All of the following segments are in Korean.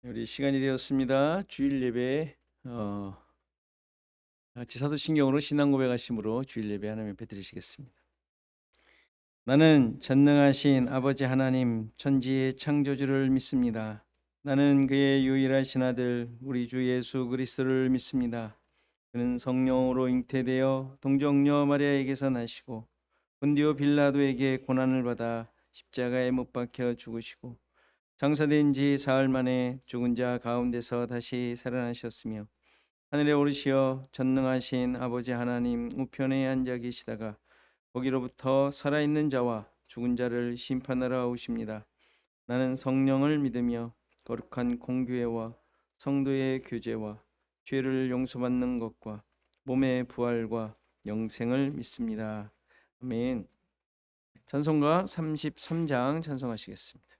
우리 시간이 되었습니다. 주일 예배 같이 사도신경으로 신앙 고백하심으로 주일 예배 하나님 앞에 드리시겠습니다. 나는 전능하신 아버지 하나님 천지의 창조주를 믿습니다. 나는 그의 유일하신 아들 우리 주 예수 그리스도를 믿습니다. 그는 성령으로 잉태되어 동정녀 마리아에게서 나시고 본디오 빌라도에게 고난을 받아 십자가에 못 박혀 죽으시고 장사된 지 사흘 만에 죽은 자 가운데서 다시 살아나셨으며 하늘에 오르시어 전능하신 아버지 하나님 우편에 앉아 계시다가 거기로부터 살아있는 자와 죽은 자를 심판하러 오십니다. 나는 성령을 믿으며 거룩한 공교회와 성도의 교제와 죄를 용서받는 것과 몸의 부활과 영생을 믿습니다. 아멘. 찬송가 33장 찬송하시겠습니다.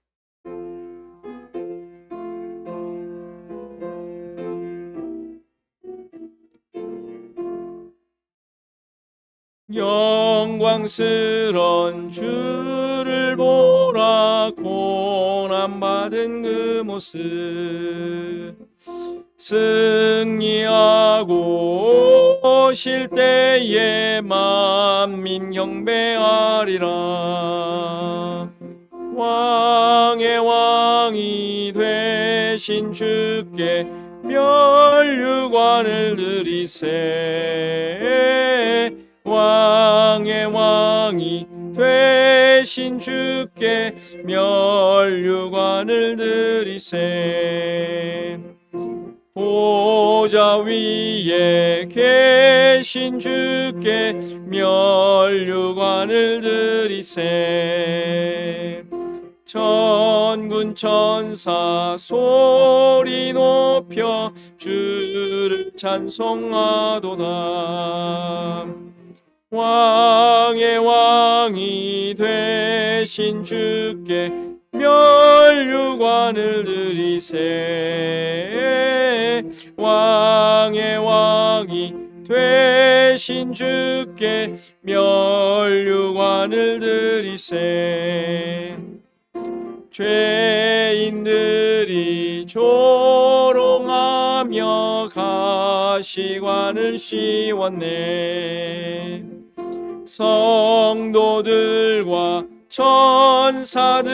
영광스런 주를 보라 고난받은 그 모습 승리하고 오실 때에 만민 경배하리라. 왕의 왕이 되신 주께 면류관을 드리세. 왕의 왕이 되신 주께 면류관을 드리세. 보좌 위에 계신 주께 면류관을 드리세. 천군 천사 소리 높여 주를 찬송하도다. 왕의 왕이 되신 주께 면류관을 드리세. 왕의 왕이 되신 주께 면류관을 드리세. 죄인들이 조롱하며 가시관을 씌웠네. 성도들과 천사들은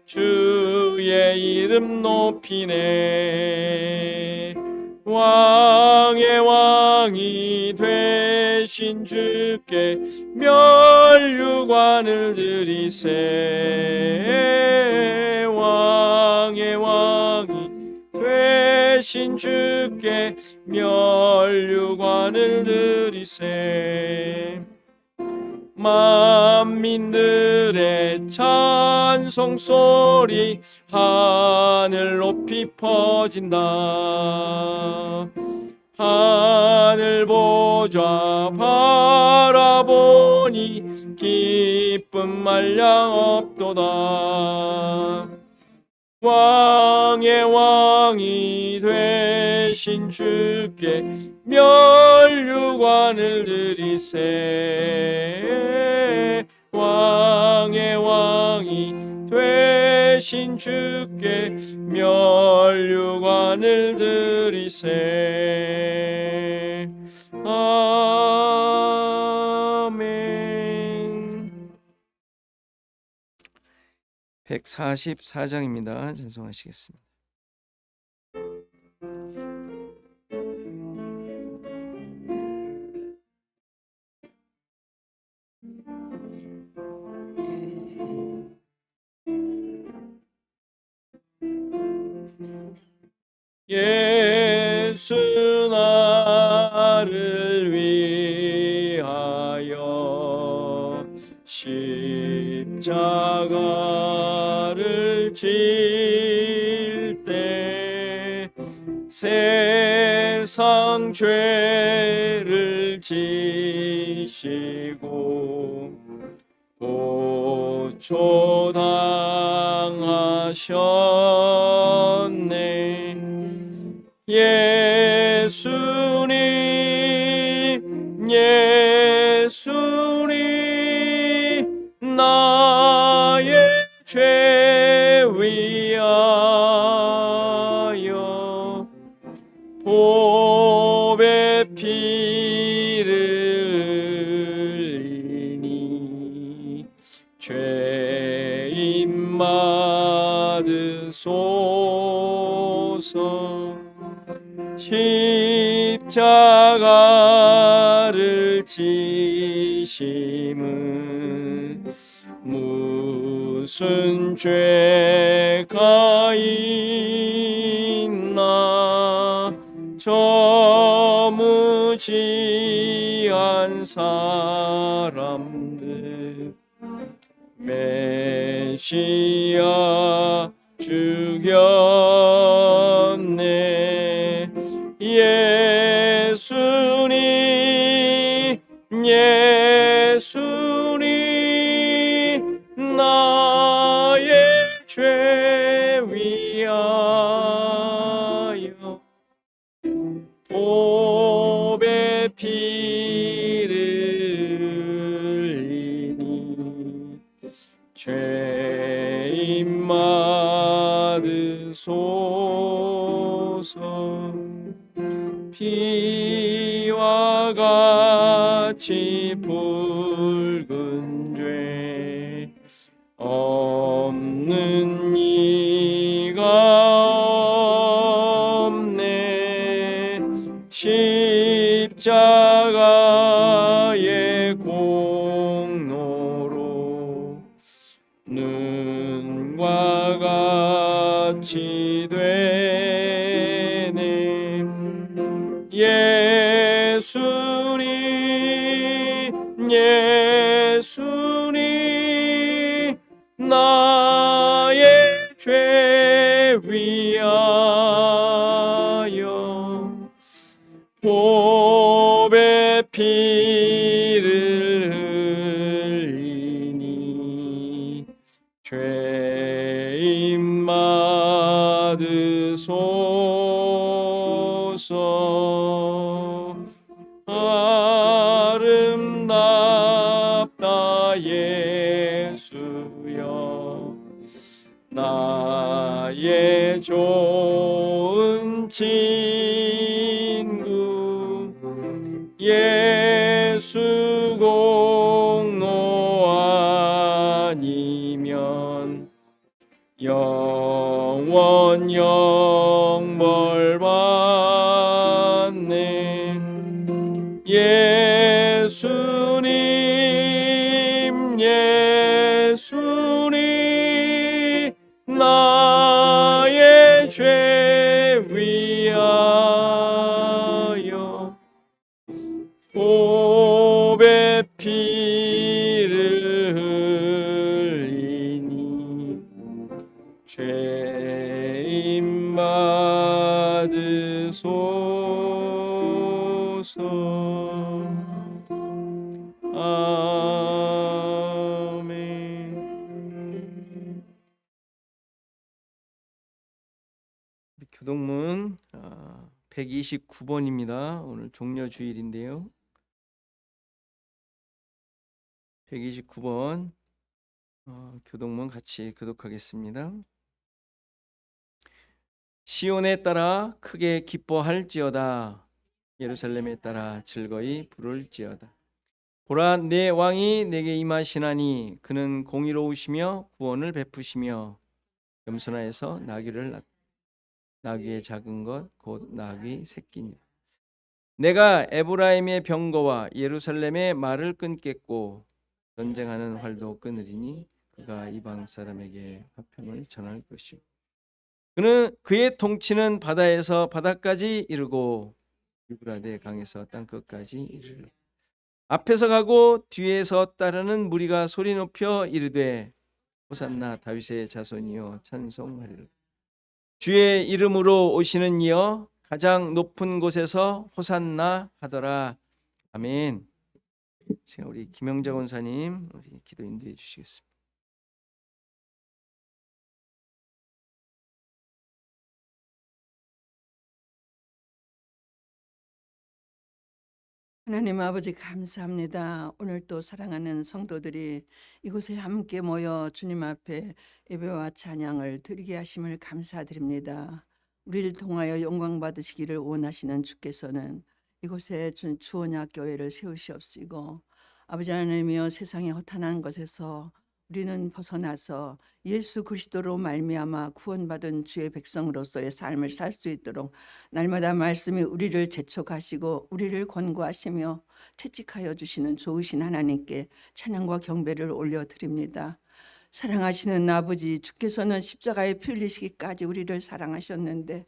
주의 이름 높이네. 왕의 왕이 되신 주께 면류관을 드리세. 왕의 왕이 되신 주께 면류관을 드리세. 만민들의 찬송 소리 하늘 높이 퍼진다. 하늘 보좌 바라보니 기쁨 말량 없도다. 왕의 왕이 되신 주께 면류관을 드리세. 왕의 왕이 되신 주께 면류관을 드리세. 아멘. 144장입니다. 찬송하시겠습니다. 예수 나를 위하여 십자가를 질 때 세상 죄를 지시고 고초당하셨네. 예수님 예수님 나의 죄 위한 받으소서. 십자가를 지심은 무슨 죄가 있나. 저 무지한 사람들 메시아 죽였네. 예수님 예수님 나의 죄 위하여 보배 피를 흘리니 죄인 받으소서. 피와 같이 붉은 죄 없는 이가 없네. 십자가의 공로로 눈과 같이 되네. 예수님 예수님 나의 죄 위하여 보배 피를 흘리니 죄인 받으소서. 아름답다 예수여 나의 좋은 친구. 예수 공로 아니면 영원 영벌 받네. 예수님 예수님 나의 죄 위하여 보배 피를 흘리니 죄인 받으소서. 아멘. 교동문 129번입니다. 오늘 종려주일인데요. 129번 교동문 같이 교독하겠습니다. 시온에 따라 크게 기뻐할지어다. 예루살렘에 따라 즐거이 부를지어다. 보라, 내 왕이 내게 임하시나니 그는 공의로우시며 구원을 베푸시며 겸손하여서 나귀를 낳다. 나귀의 작은 것 곧 나귀 새끼니라. 내가 에브라임의 병거와 예루살렘의 말을 끊겠고 전쟁하는 활도 끊으리니 그가 이방 사람에게 화평을 전할 것이요. 그는 그의 통치는 바다에서 바다까지 이르고 유브라데 강에서 땅끝까지 이르리라. 앞에서 가고 뒤에서 따르는 무리가 소리 높여 이르되 호산나 다윗의 자손이여 찬송하리라. 주의 이름으로 오시는 이여 가장 높은 곳에서 호산나 하더라. 아멘. 우리 김영자 권사님 우리 기도 인도해 주시겠습니다. 하나님 아버지 감사합니다. 오늘 또 사랑하는 성도들이 이곳에 함께 모여 주님 앞에 예배와 찬양을 드리게 하심을 감사드립니다. 우리를 통하여 영광 받으시기를 원하시는 주께서는 이곳에 주원약 교회를 세우시옵시고 아버지 하나님이여 세상의 허탄한 것에서 우리는 벗어나서 예수 그리스도로 말미암아 구원받은 주의 백성으로서의 삶을 살 수 있도록 날마다 말씀이 우리를 재촉하시고 우리를 권고하시며 채찍하여 주시는 좋으신 하나님께 찬양과 경배를 올려드립니다. 사랑하시는 아버지, 주께서는 십자가에 피 흘리시기까지 우리를 사랑하셨는데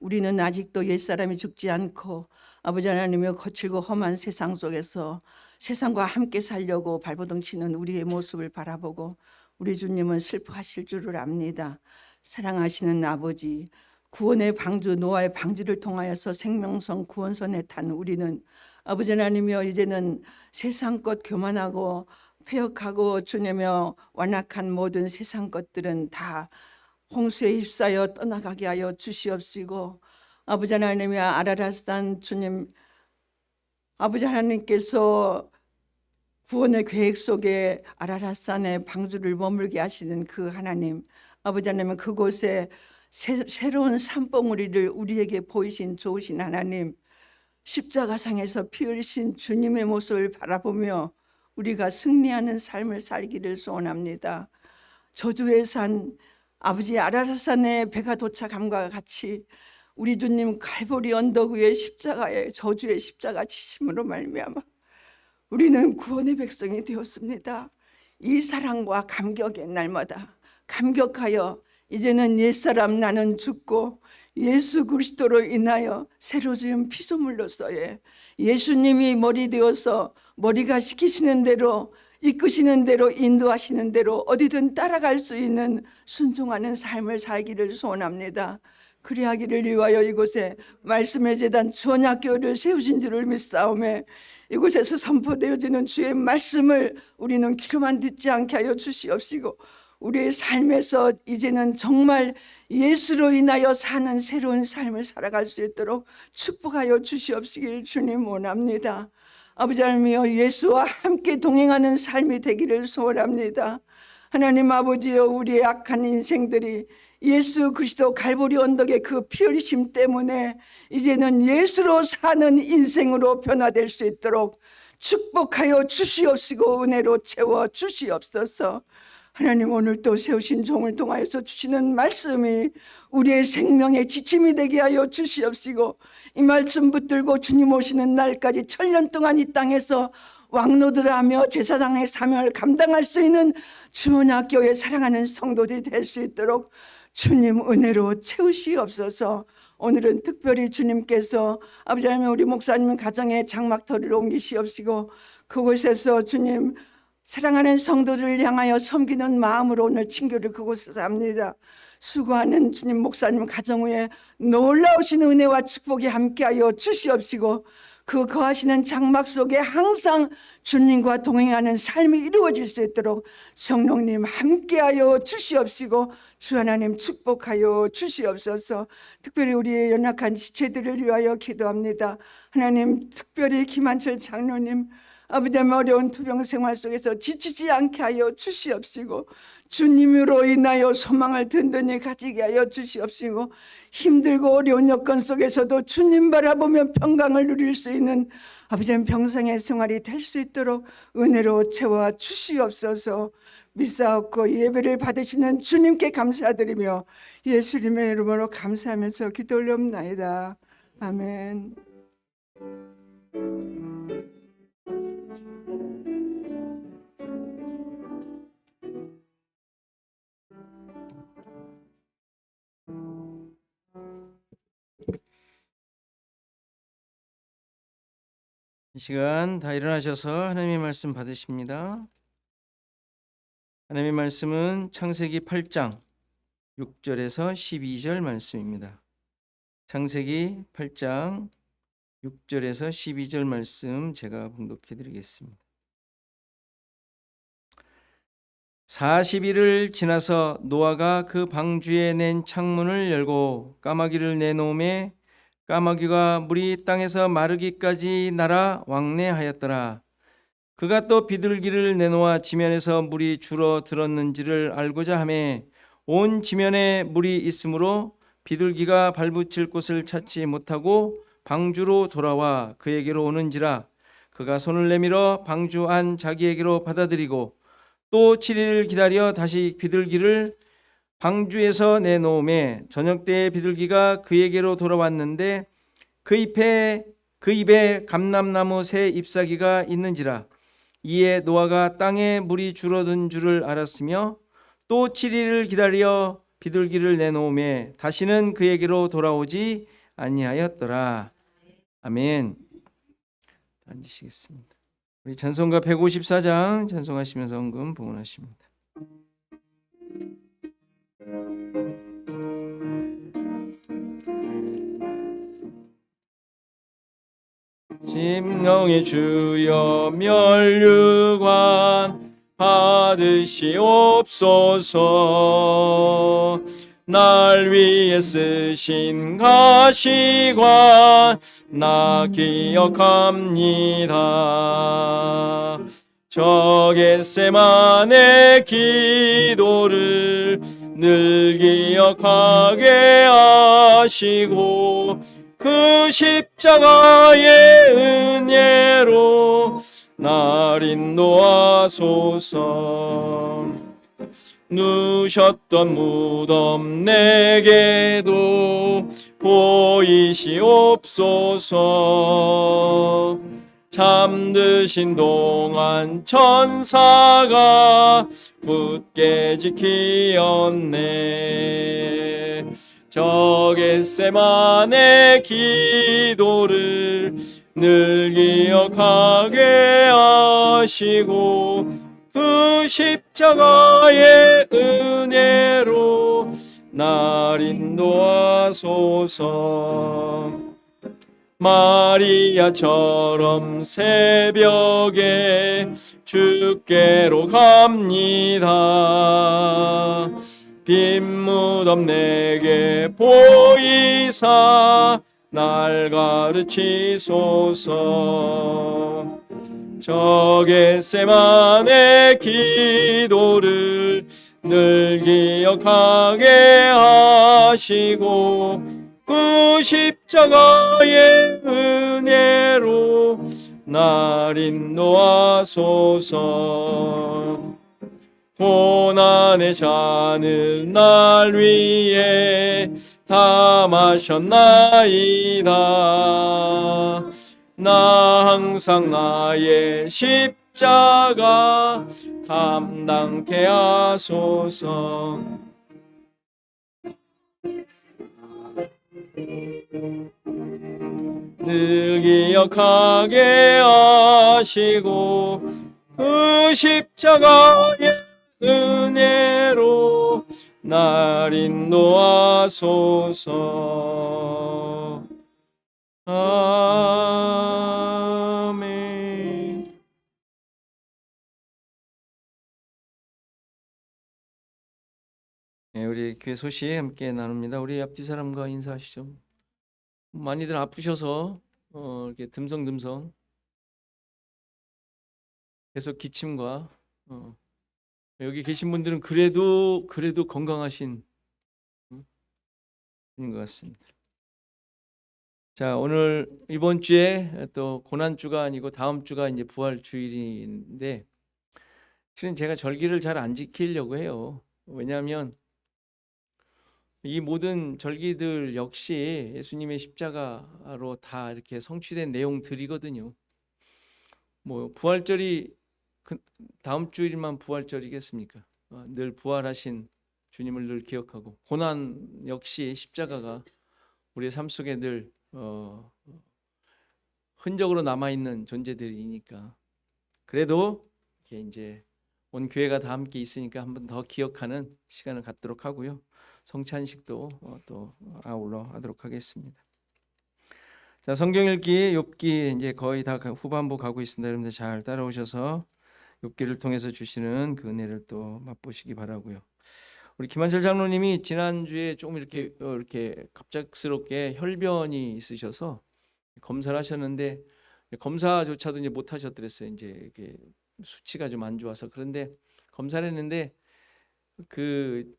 우리는 아직도 옛사람이 죽지 않고 아버지 하나님의 거칠고 험한 세상 속에서 세상과 함께 살려고 발버둥 치는 우리의 모습을 바라보고 우리 주님은 슬퍼하실 줄을 압니다. 사랑하시는 아버지, 구원의 방주 노아의 방주를 통하여서 생명성 구원선에 탄 우리는 아버지 하나님이여 이제는 세상 것 교만하고 폐역하고 주님여 완악한 모든 세상 것들은 다 홍수에 휩싸여 떠나가게 하여 주시옵시고 아버지 하나님의 아라랏산 주님 아버지 하나님께서 구원의 계획 속에 아라랏산에 방주를 머물게 하시는 그 하나님 아버지 하나님은 그곳에 새로운 산봉우리를 우리에게 보이신 좋으신 하나님 십자가상에서 피 흘리신 주님의 모습을 바라보며 우리가 승리하는 삶을 살기를 소원합니다. 저주의 산 아버지 아라랏산에 배가 도착함과 같이 우리 주님 갈보리 언덕 위에 십자가에 저주의 십자가 지심으로 말미암아 우리는 구원의 백성이 되었습니다. 이 사랑과 감격의 날마다 감격하여 이제는 옛사람 나는 죽고 예수 그리스도로 인하여 새로 지은 피조물로서의 예수님이 머리 되어서 머리가 시키시는 대로 이끄시는 대로 인도하시는 대로 어디든 따라갈 수 있는 순종하는 삶을 살기를 소원합니다. 그리하기를 위하여 이곳에 말씀의 제단 주언약교회를 세우신 줄을 믿사오매 이곳에서 선포되어지는 주의 말씀을 우리는 귀로만 듣지 않게 하여 주시옵시고 우리의 삶에서 이제는 정말 예수로 인하여 사는 새로운 삶을 살아갈 수 있도록 축복하여 주시옵시길 주님 원합니다. 아버지 하나님이여 예수와 함께 동행하는 삶이 되기를 소원합니다. 하나님 아버지여 우리의 악한 인생들이 예수 그리스도 갈보리 언덕의 그 피 흘리심 때문에 이제는 예수로 사는 인생으로 변화될 수 있도록 축복하여 주시옵시고 은혜로 채워 주시옵소서. 하나님 오늘 또 세우신 종을 통하여서 주시는 말씀이 우리의 생명의 지침이 되게 하여 주시옵시고 이 말씀 붙들고 주님 오시는 날까지 천년 동안 이 땅에서 왕노들하며 제사장의 사명을 감당할 수 있는 주언약교회 사랑하는 성도들이 될 수 있도록 주님 은혜로 채우시옵소서. 오늘은 특별히 주님께서 아버지 하나님 우리 목사님 가정에 장막터를 옮기시옵시고 그곳에서 주님 사랑하는 성도들을 향하여 섬기는 마음으로 오늘 친교를 그곳에서 합니다. 수고하는 주님 목사님 가정 위에 놀라우신 은혜와 축복이 함께하여 주시옵시고 그 거하시는 장막 속에 항상 주님과 동행하는 삶이 이루어질 수 있도록 성령님 함께하여 주시옵시고 주 하나님 축복하여 주시옵소서. 특별히 우리의 연약한 지체들을 위하여 기도합니다. 하나님 특별히 김한철 장로님 아버지 어려운 투병 생활 속에서 지치지 않게 하여 주시옵시고 주님으로 인하여 소망을 든든히 가지게 하여 주시옵시고 힘들고 어려운 여건 속에서도 주님 바라보며 평강을 누릴 수 있는 아버지 평생의 생활이 될 수 있도록 은혜로 채워 주시옵소서. 믿사옵고 예배를 받으시는 주님께 감사드리며 예수님의 이름으로 감사하면서 기도 올려옵나이다. 아멘. 이 시간 다 일어나셔서 하나님의 말씀 받으십니다. 하나님의 말씀은 창세기 8장 6절에서 12절 말씀입니다. 창세기 8장 6절에서 12절 말씀 제가 봉독해 드리겠습니다. 40일을 지나서 노아가 그 방주에 낸 창문을 열고 까마귀를 내놓음에 까마귀가 물이 땅에서 마르기까지 날아 왕래하였더라. 그가 또 비둘기를 내놓아 지면에서 물이 줄어들었는지를 알고자 하매 온 지면에 물이 있으므로 비둘기가 발붙일 곳을 찾지 못하고 방주로 돌아와 그에게로 오는지라. 그가 손을 내밀어 방주 안 자기에게로 받아들이고 또 7일을 기다려 다시 비둘기를 방주에서 내놓음에 저녁 때에 비둘기가 그에게로 돌아왔는데 그 입에 감람나무 새 잎사귀가 있는지라. 이에 노아가 땅에 물이 줄어든 줄을 알았으며 또 7일을 기다려 비둘기를 내놓음에 다시는 그에게로 돌아오지 아니하였더라. 아멘. 앉으시겠습니다. 우리 찬송가 154장 찬송하시면서 헌금 봉헌하십니다. 심령의 주여 면류관 받으시옵소서. 날 위해 쓰신 가시관 나 기억합니다. 저 겟세마네 기도를 늘 기억하게 하시고 그 십자가의 은혜로 날 인도하소서. 누셨던 무덤 내게도 보이시옵소서. 잠드신 동안 천사가 굳게 지키었네. 저 겟세마네 기도를 늘 기억하게 하시고 그 십자가의 은혜로 날 인도하소서. 마리아처럼 새벽에 주께로 갑니다. 빈 무덤 내게 보이사 날 가르치소서. 저 겟세마네 기도를 늘 기억하게 하시고 그 십자가의 은혜로 날 인도하소서. 고난의 잔을 날 위해 다 마셨나이다. 나 항상 나의 십자가 감당케 하소서. 늘 기억하게 하시고 그 십자가의 은혜로 날 인도하소서. 아멘. 네, 우리 교회 소식 함께 나눕니다. 우리 앞뒤 사람과 인사하시죠. 많이들 아프셔서 이렇게 듬성듬성 계속 기침과 여기 계신 분들은 그래도 건강하신 분인 것 같습니다. 자, 오늘 이번 주에 또 고난주가 아니고 다음 주가 이제 부활주일인데 실은 제가 절기를 잘 안 지키려고 해요. 왜냐하면 이 모든 절기들 역시 예수님의 십자가로 다 이렇게 성취된 내용들이거든요. 뭐 부활절이 다음 주일만 부활절이겠습니까? 늘 부활하신 주님을 늘 기억하고 고난 역시 십자가가 우리의 삶 속에 늘 흔적으로 남아 있는 존재들이니까 그래도 이렇게 이제 온 교회가 다 함께 있으니까 한 번 더 기억하는 시간을 갖도록 하고요. 성찬식도 또 아울러 하도록 하겠습니다. 자, 성경 읽기 욥기 이제 거의 다 후반부 가고 있습니다. 여러분들 잘 따라오셔서 욥기를 통해서 주시는 그 은혜를 또 맛보시기 바라고요. 우리 김한철 장로님이 지난주에 좀 이렇게 갑작스럽게 혈변이 있으셔서 검사를 하셨는데 검사조차도 이제 못 하셨더랬어요. 이제 이렇게 수치가 좀 안 좋아서. 그런데 검사를 했는데 그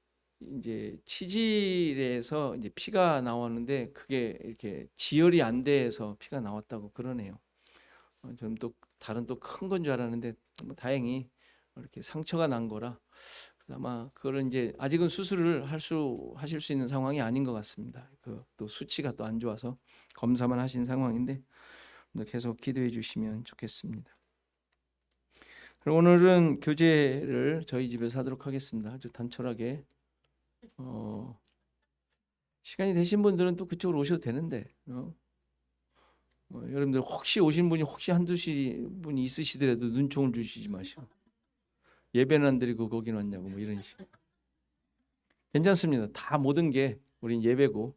이제 치질에서 이제 피가 나왔는데 그게 이렇게 지혈이 안 돼서 피가 나왔다고 그러네요. 저는 또 다른 또 큰 건 줄 알았는데 뭐 다행히 이렇게 상처가 난 거라 아마 그거를 이제 아직은 수술을 하실 수 있는 상황이 아닌 것 같습니다. 또 수치가 또 안 좋아서 검사만 하신 상황인데 계속 기도해 주시면 좋겠습니다. 그럼 오늘은 교제를 저희 집에서 하도록 하겠습니다. 아주 단촐하게 시간이 되신 분들은 또 그쪽으로 오셔도 되는데 여러분들 혹시 오신 분이 혹시 한두 분이 있으시더라도 눈총을 주시지 마시고 예배는 안 드리고 거기 왔냐고 뭐 이런 식. 괜찮습니다. 다 모든 게 우린 예배고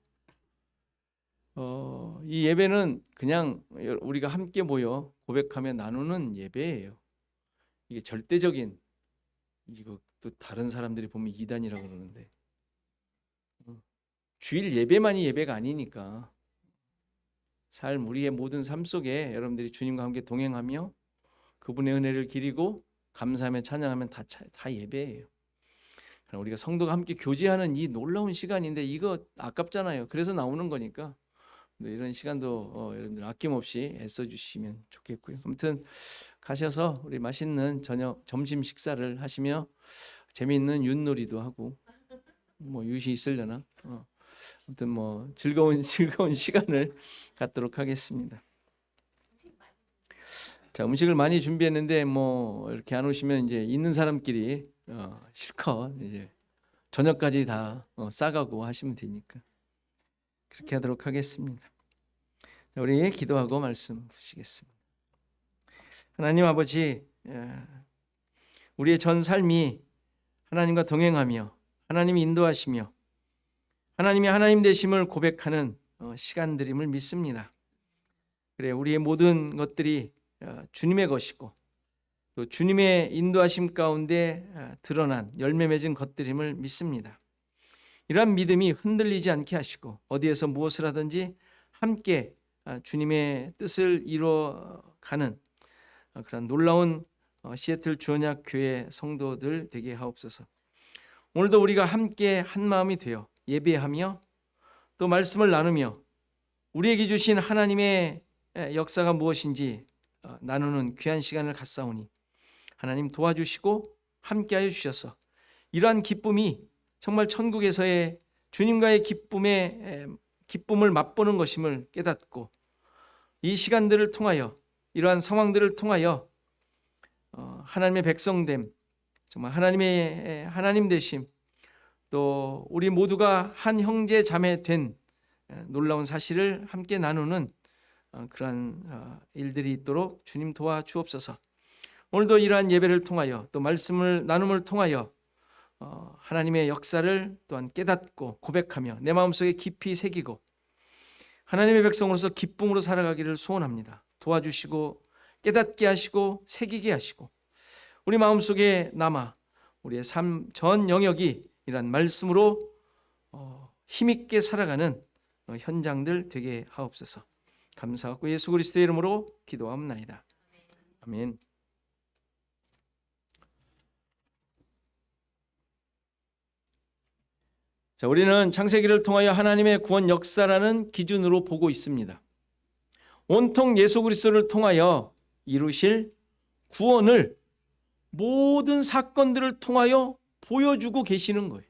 이 예배는 그냥 우리가 함께 모여 고백하며 나누는 예배예요. 이게 절대적인 이거 또 다른 사람들이 보면 이단이라고 그러는데 주일 예배만이 예배가 아니니까 우리의 모든 삶 속에 여러분들이 주님과 함께 동행하며 그분의 은혜를 기리고 감사하며 찬양하면 다 예배예요. 우리가 성도가 함께 교제하는 이 놀라운 시간인데 이거 아깝잖아요. 그래서 나오는 거니까 이런 시간도 여러분들 아낌없이 애써 주시면 좋겠고요. 아무튼 가셔서 우리 맛있는 점심 식사를 하시며 재미있는 윷놀이도 하고 뭐 윷이 있으려나 아무튼 뭐 즐거운 시간을 갖도록 하겠습니다. 자, 음식을 많이 준비했는데 뭐 이렇게 안 오시면 이제 있는 사람끼리 실컷 이제 저녁까지 다 싸가고 하시면 되니까 그렇게 하도록 하겠습니다. 자, 우리 기도하고 말씀 보시겠습니다. 하나님 아버지, 우리의 전 삶이 하나님과 동행하며 하나님이 인도하시며 하나님이 하나님 되심을 고백하는 시간들임을 믿습니다. 그래, 우리의 모든 것들이 주님의 것이고 또 주님의 인도하심 가운데 드러난 열매 맺은 것들임을 믿습니다. 이러한 믿음이 흔들리지 않게 하시고 어디에서 무엇을 하든지 함께 주님의 뜻을 이루어가는 그런 놀라운 시애틀 주언약 교회 성도들 되게 하옵소서. 오늘도 우리가 함께 한 마음이 되어 예배하며 또 말씀을 나누며 우리에게 주신 하나님의 역사가 무엇인지 나누는 귀한 시간을 갖사오니 하나님 도와주시고 함께하여 주셔서 이러한 기쁨이 정말 천국에서의 주님과의 기쁨을 맛보는 것임을 깨닫고 이 시간들을 통하여 이러한 상황들을 통하여 하나님의 백성됨, 정말 하나님의 하나님 되심, 또 우리 모두가 한 형제 자매 된 놀라운 사실을 함께 나누는 그러한 일들이 있도록 주님 도와주옵소서. 오늘도 이러한 예배를 통하여 또 말씀을 나눔을 통하여 하나님의 역사를 또한 깨닫고 고백하며 내 마음속에 깊이 새기고 하나님의 백성으로서 기쁨으로 살아가기를 소원합니다. 도와주시고 깨닫게 하시고 새기게 하시고 우리 마음속에 남아 우리의 삶 전 영역이 이러한 말씀으로 힘있게 살아가는 현장들 되게 하옵소서. 감사하고 예수 그리스도의 이름으로 기도하옵나이다. 아멘. 자, 우리는 창세기를 통하여 하나님의 구원 역사라는 기준으로 보고 있습니다. 온통 예수 그리스도를 통하여 이루실 구원을 모든 사건들을 통하여 보여주고 계시는 거예요.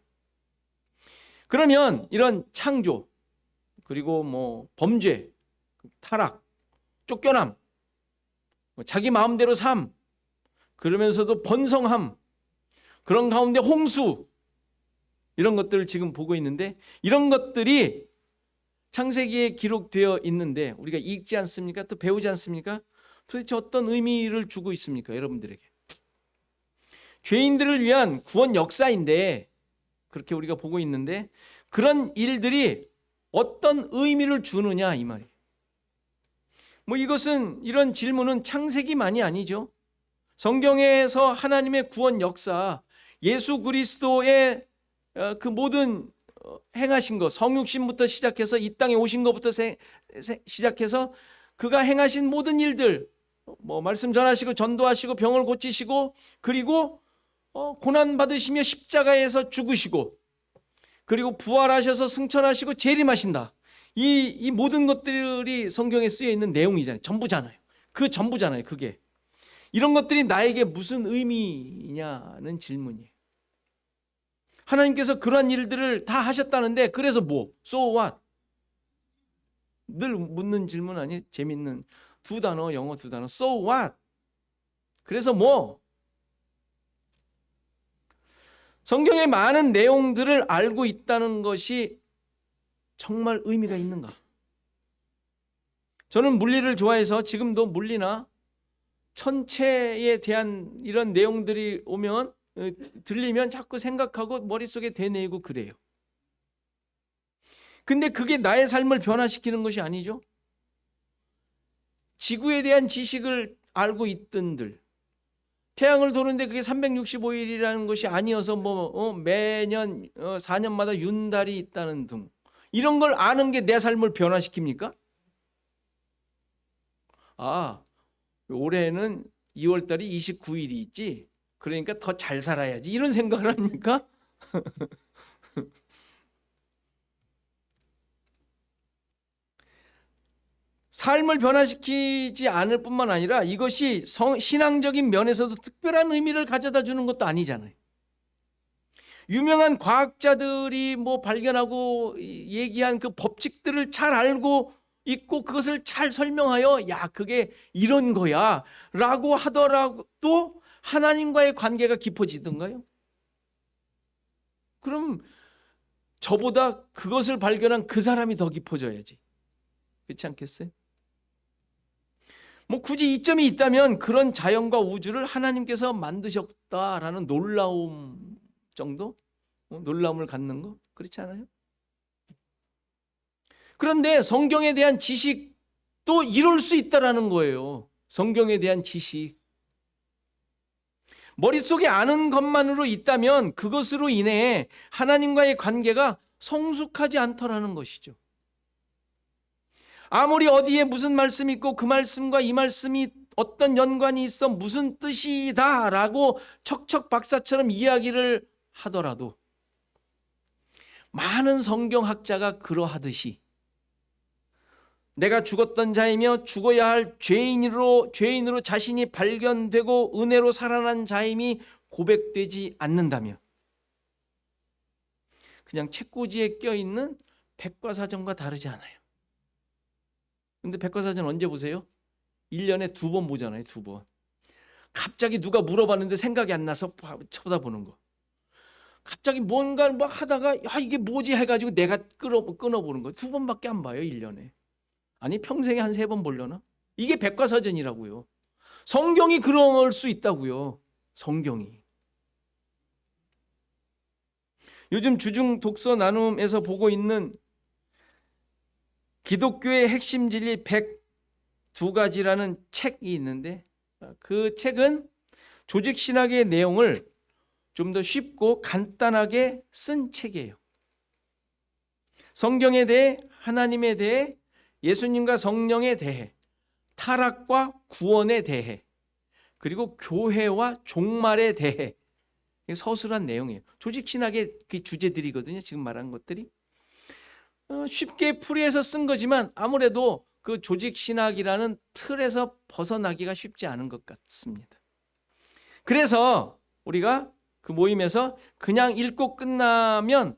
그러면 이런 창조 그리고 뭐 범죄, 타락, 쫓겨남, 자기 마음대로 삶, 그러면서도 번성함, 그런 가운데 홍수, 이런 것들을 지금 보고 있는데 이런 것들이 창세기에 기록되어 있는데 우리가 읽지 않습니까? 또 배우지 않습니까? 도대체 어떤 의미를 주고 있습니까? 여러분들에게 죄인들을 위한 구원 역사인데 그렇게 우리가 보고 있는데 그런 일들이 어떤 의미를 주느냐 이 말이에요. 뭐 이런 질문은 창세기만이 아니죠. 성경에서 하나님의 구원 역사, 예수 그리스도의 그 모든 행하신 것, 성육신부터 시작해서 이 땅에 오신 것부터 시작해서 그가 행하신 모든 일들, 뭐 말씀 전하시고 전도하시고 병을 고치시고 그리고 고난 받으시며 십자가에서 죽으시고 그리고 부활하셔서 승천하시고 재림하신다. 이 모든 것들이 성경에 쓰여 있는 내용이잖아요. 전부잖아요. 그 전부잖아요. 그게 이런 것들이 나에게 무슨 의미냐는 질문이에요. 하나님께서 그러한 일들을 다 하셨다는데 그래서 뭐? So what? 늘 묻는 질문 아니에요? 재밌는 두 단어, 영어 두 단어. So what? 그래서 뭐? 성경의 많은 내용들을 알고 있다는 것이 정말 의미가 있는가? 저는 물리를 좋아해서 지금도 물리나 천체에 대한 이런 내용들이 오면 들리면 자꾸 생각하고 머릿속에 되뇌이고 그래요. 근데 그게 나의 삶을 변화시키는 것이 아니죠. 지구에 대한 지식을 알고 있던들, 태양을 도는데 그게 365일이라는 것이 아니어서 매년 4년마다 윤달이 있다는 등 이런 걸 아는 게 내 삶을 변화시킵니까? 아, 올해는 2월 달이 29일이 있지. 그러니까 더 잘 살아야지. 이런 생각을 합니까? 삶을 변화시키지 않을 뿐만 아니라 이것이 신앙적인 면에서도 특별한 의미를 가져다 주는 것도 아니잖아요. 유명한 과학자들이 발견하고 얘기한 그 법칙들을 잘 알고 있고 그것을 잘 설명하여 야 그게 이런 거야 라고 하더라도 하나님과의 관계가 깊어지던가요? 그럼 저보다 그것을 발견한 그 사람이 더 깊어져야지. 그렇지 않겠어요? 굳이 이점이 있다면 그런 자연과 우주를 하나님께서 만드셨다라는 놀라움 정도? 놀라움을 갖는 거? 그렇지 않아요? 그런데 성경에 대한 지식도 이룰 수 있다라는 거예요. 성경에 대한 지식. 머릿속에 아는 것만으로 있다면 그것으로 인해 하나님과의 관계가 성숙하지 않더라는 것이죠. 아무리 어디에 무슨 말씀이 있고 그 말씀과 이 말씀이 어떤 연관이 있어 무슨 뜻이다 라고 척척 박사처럼 이야기를 하더라도 많은 성경학자가 그러하듯이 내가 죽었던 자이며 죽어야 할 죄인으로 자신이 발견되고 은혜로 살아난 자임이 고백되지 않는다면 그냥 책꽂이에 껴있는 백과사전과 다르지 않아요. 근데 백과사전 언제 보세요? 1년에 2번 보잖아요. 2번. 갑자기 누가 물어봤는데 생각이 안 나서 쳐다보는 거. 갑자기 뭔가를 하다가 야 이게 뭐지 해가지고 내가 끊어보는 거. 2번밖에 안 봐요. 1년에. 아니 평생에 한 3번 보려나? 이게 백과사전이라고요. 성경이 그럴 수 있다고요. 성경이. 요즘 주중 독서 나눔에서 보고 있는 기독교의 핵심 진리 102가지라는 책이 있는데 그 책은 조직신학의 내용을 좀 더 쉽고 간단하게 쓴 책이에요. 성경에 대해, 하나님에 대해, 예수님과 성령에 대해, 타락과 구원에 대해, 그리고 교회와 종말에 대해 서술한 내용이에요. 조직신학의 그 주제들이거든요. 지금 말한 것들이. 쉽게 풀이해서 쓴 거지만 아무래도 그 조직신학이라는 틀에서 벗어나기가 쉽지 않은 것 같습니다. 그래서 우리가 그 모임에서 그냥 읽고 끝나면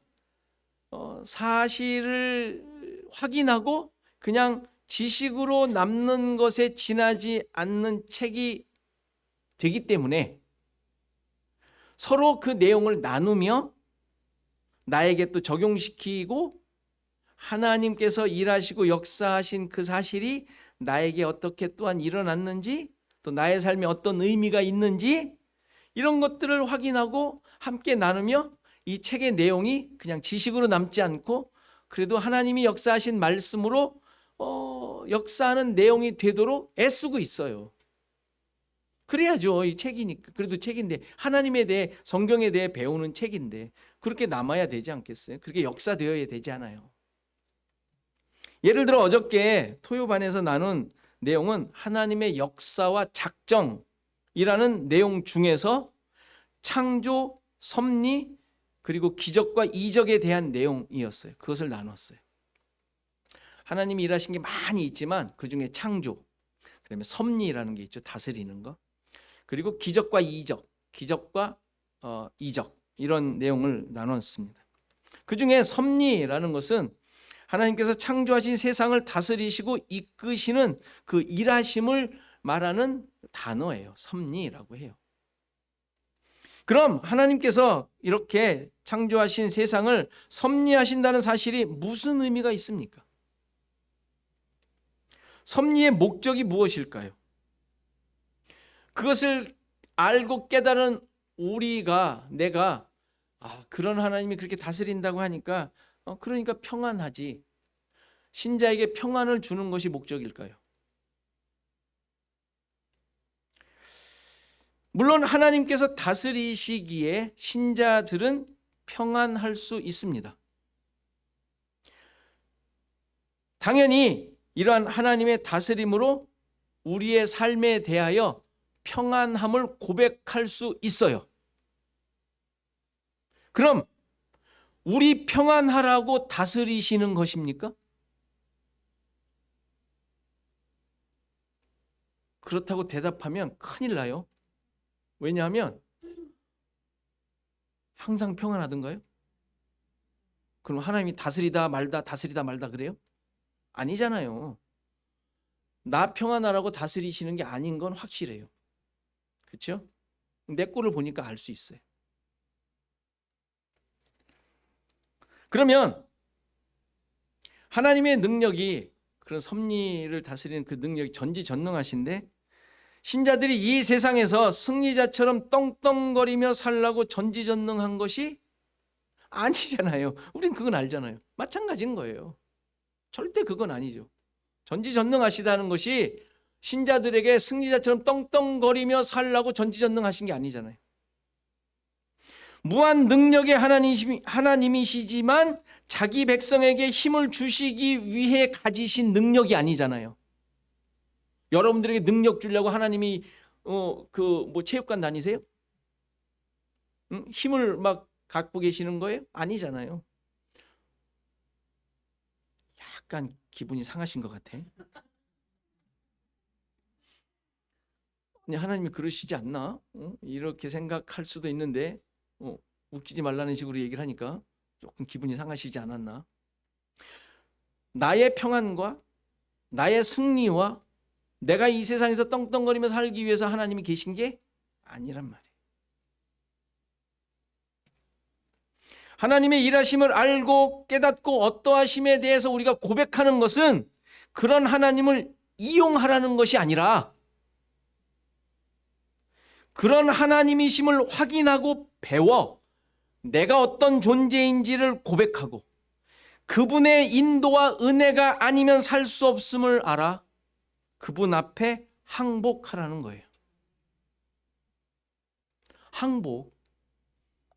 사실을 확인하고 그냥 지식으로 남는 것에 지나지 않는 책이 되기 때문에 서로 그 내용을 나누며 나에게 또 적용시키고 하나님께서 일하시고 역사하신 그 사실이 나에게 어떻게 또한 일어났는지 또 나의 삶에 어떤 의미가 있는지 이런 것들을 확인하고 함께 나누며 이 책의 내용이 그냥 지식으로 남지 않고 그래도 하나님이 역사하신 말씀으로 역사하는 내용이 되도록 애쓰고 있어요. 그래야죠. 이 책이니까. 그래도 책인데 하나님에 대해 성경에 대해 배우는 책인데 그렇게 남아야 되지 않겠어요? 그렇게 역사되어야 되지 않아요. 예를 들어 어저께 토요반에서 나눈 내용은 하나님의 역사와 작정이라는 내용 중에서 창조, 섭리, 그리고 기적과 이적에 대한 내용이었어요. 그것을 나눴어요. 하나님이 일하신 게 많이 있지만 그중에 창조, 그다음에 섭리라는 게 있죠. 다스리는 거. 그리고 기적과 이적, 기적과 이적 이런 내용을 나눴습니다. 그 중에 섭리라는 것은 하나님께서 창조하신 세상을 다스리시고 이끄시는 그 일하심을 말하는 단어예요. 섭리라고 해요. 그럼 하나님께서 이렇게 창조하신 세상을 섭리하신다는 사실이 무슨 의미가 있습니까? 섭리의 목적이 무엇일까요? 그것을 알고 깨달은 내가 그런 하나님이 그렇게 다스린다고 하니까 그러니까 평안하지. 신자에게 평안을 주는 것이 목적일까요? 물론 하나님께서 다스리시기에 신자들은 평안할 수 있습니다. 당연히 이러한 하나님의 다스림으로 우리의 삶에 대하여 평안함을 고백할 수 있어요. 그럼 우리 평안하라고 다스리시는 것입니까? 그렇다고 대답하면 큰일 나요. 왜냐하면 항상 평안하던가요? 그럼 하나님이 다스리다 말다 그래요? 아니잖아요. 나 평안하라고 다스리시는 게 아닌 건 확실해요. 그렇죠? 내 꼴을 보니까 알 수 있어요. 그러면 하나님의 능력이 그런 섭리를 다스리는 그 능력이 전지전능하신데 신자들이 이 세상에서 승리자처럼 떵떵거리며 살라고 전지전능한 것이 아니잖아요. 우린 그건 알잖아요. 마찬가지인 거예요. 절대 그건 아니죠. 전지전능하시다는 것이 신자들에게 승리자처럼 떵떵거리며 살라고 전지전능하신 게 아니잖아요. 무한 능력의 하나님이시지만 자기 백성에게 힘을 주시기 위해 가지신 능력이 아니잖아요. 여러분들에게 능력 주려고 하나님이 체육관 다니세요? 힘을 막 갖고 계시는 거예요? 아니잖아요. 약간 기분이 상하신 것 같아. 하나님이 그러시지 않나? 이렇게 생각할 수도 있는데 웃기지 말라는 식으로 얘기를 하니까 조금 기분이 상하시지 않았나? 나의 평안과 나의 승리와 내가 이 세상에서 떵떵거리며 살기 위해서 하나님이 계신 게 아니란 말이에요. 하나님의 일하심을 알고 깨닫고 어떠하심에 대해서 우리가 고백하는 것은 그런 하나님을 이용하라는 것이 아니라 그런 하나님이심을 확인하고 배워 내가 어떤 존재인지를 고백하고 그분의 인도와 은혜가 아니면 살 수 없음을 알아 그분 앞에 항복하라는 거예요. 항복.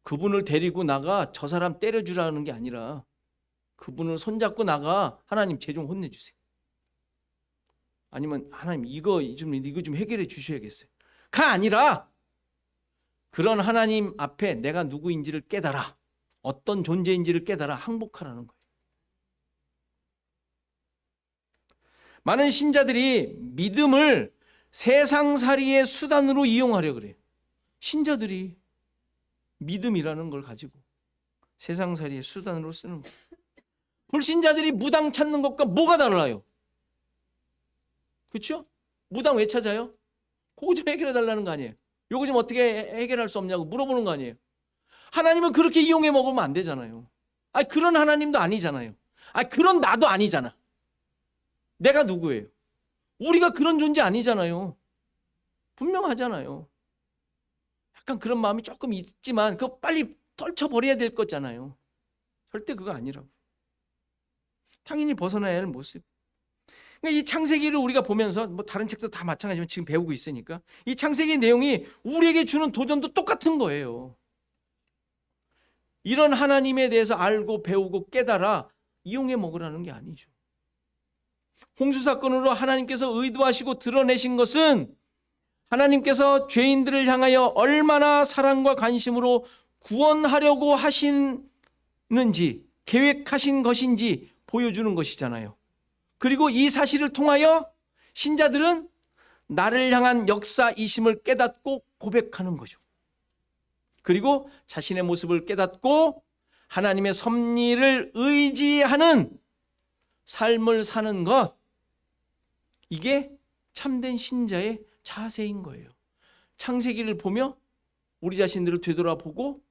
그분을 데리고 나가 저 사람 때려주라는 게 아니라 그분을 손잡고 나가 하나님 쟤 좀 혼내주세요. 아니면 하나님 이거 좀 해결해 주셔야겠어요. 가 아니라 그런 하나님 앞에 내가 누구인지를 깨달아. 어떤 존재인지를 깨달아 항복하라는 거예요. 많은 신자들이 믿음을 세상살이의 수단으로 이용하려 그래요. 신자들이 믿음이라는 걸 가지고 세상살이의 수단으로 쓰는 거예요. 불신자들이 무당 찾는 것과 뭐가 달라요? 그렇죠? 무당 왜 찾아요? 그거 좀 해결해 달라는 거 아니에요? 요거 좀 어떻게 해결할 수 없냐고 물어보는 거 아니에요? 하나님을 그렇게 이용해 먹으면 안 되잖아요. 그런 하나님도 아니잖아요. 그런 나도 아니잖아. 내가 누구예요? 우리가 그런 존재 아니잖아요. 분명하잖아요. 약간 그런 마음이 조금 있지만 그거 빨리 떨쳐버려야 될 거잖아요. 절대 그거 아니라고. 당연히 벗어나야 할 모습. 그러니까 이 창세기를 우리가 보면서 다른 책도 다 마찬가지지만 지금 배우고 있으니까 이 창세기 내용이 우리에게 주는 도전도 똑같은 거예요. 이런 하나님에 대해서 알고 배우고 깨달아 이용해 먹으라는 게 아니죠. 홍수 사건으로 하나님께서 의도하시고 드러내신 것은 하나님께서 죄인들을 향하여 얼마나 사랑과 관심으로 구원하려고 하시는지 계획하신 것인지 보여주는 것이잖아요. 그리고 이 사실을 통하여 신자들은 나를 향한 역사이심을 깨닫고 고백하는 거죠. 그리고 자신의 모습을 깨닫고 하나님의 섭리를 의지하는 삶을 사는 것, 이게 참된 신자의 자세인 거예요. 창세기를 보며 우리 자신들을 되돌아보고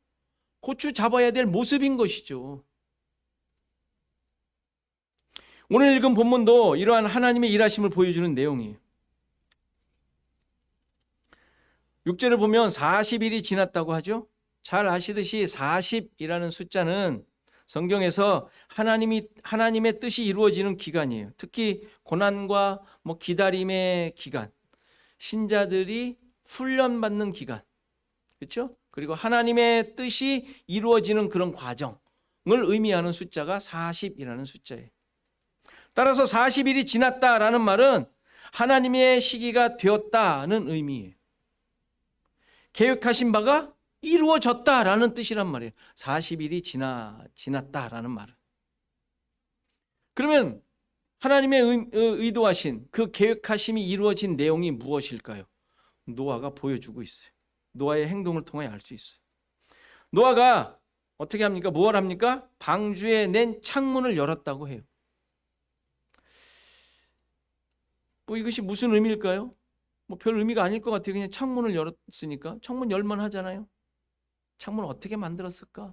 고추 잡아야 될 모습인 것이죠. 오늘 읽은 본문도 이러한 하나님의 일하심을 보여주는 내용이에요. 6절을 보면 40일이 지났다고 하죠. 잘 아시듯이 40이라는 숫자는 성경에서 하나님의 뜻이 이루어지는 기간이에요. 특히 고난과 기다림의 기간, 신자들이 훈련받는 기간, 그렇죠? 그리고 하나님의 뜻이 이루어지는 그런 과정을 의미하는 숫자가 40이라는 숫자예요. 따라서 40일이 지났다라는 말은 하나님의 시기가 되었다는 의미예요. 계획하신 바가 이루어졌다라는 뜻이란 말이에요. 40일이 지났다라는 말은. 그러면 하나님의 의도하신 그 계획하심이 이루어진 내용이 무엇일까요? 노아가 보여주고 있어요. 노아의 행동을 통해 알 수 있어요. 노아가 어떻게 합니까? 무엇을 합니까? 방주에 낸 창문을 열었다고 해요. 이것이 무슨 의미일까요? 별 의미가 아닐 것 같아요. 그냥 창문을 열었으니까. 창문 열만 하잖아요. 창문을 어떻게 만들었을까?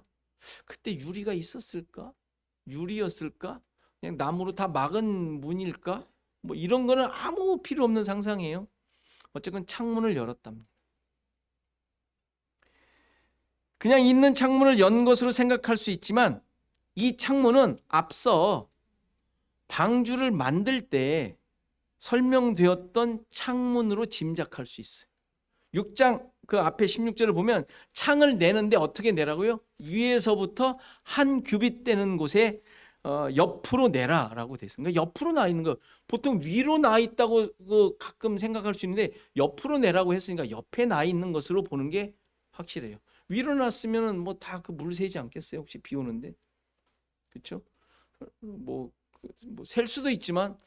그때 유리가 있었을까? 유리였을까? 그냥 나무로 다 막은 문일까? 이런 거는 아무 필요 없는 상상이에요. 어쨌든 창문을 열었답니다. 그냥 있는 창문을 연 것으로 생각할 수 있지만 이 창문은 앞서 방주를 만들 때 설명되었던 창문으로 짐작할 수 있어요. 6장 그 앞에 16절을 보면 창을 내는데 어떻게 내라고요? 위에서부터 한 규빗 되는 곳에 옆으로 내라라고 되어 있어요. 그러니까 옆으로 나 있는 거, 보통 위로 나 있다고 가끔 생각할 수 있는데 옆으로 내라고 했으니까 옆에 나 있는 것으로 보는 게 확실해요. 위로 놨으면 다 그 물 새지 않겠어요? 혹시 비 오는데, 그렇죠? 셀 수도 있지만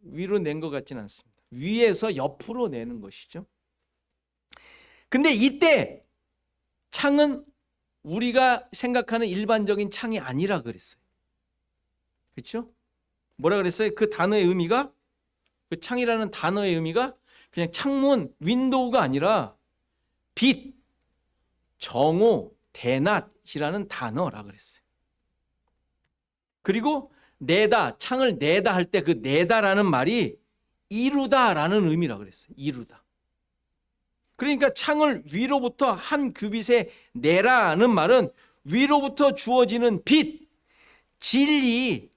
위로 낸 것 같지는 않습니다. 위에서 옆으로 내는 것이죠. 근데 이때 창은 우리가 생각하는 일반적인 창이 아니라 그랬어요. 그렇죠? 뭐라 그랬어요? 그 단어의 의미가, 그 창이라는 단어의 의미가 그냥 창문, 윈도우가 아니라 빛, 정오, 대낮이라는 단어라 그랬어요. 그리고 내다, 창을 내다 할 때 그 내다라는 말이 이루다라는 의미라 그랬어요. 이루다. 그러니까 창을 위로부터 한 규빗에 내라는 말은 위로부터 주어지는 빛, 진리,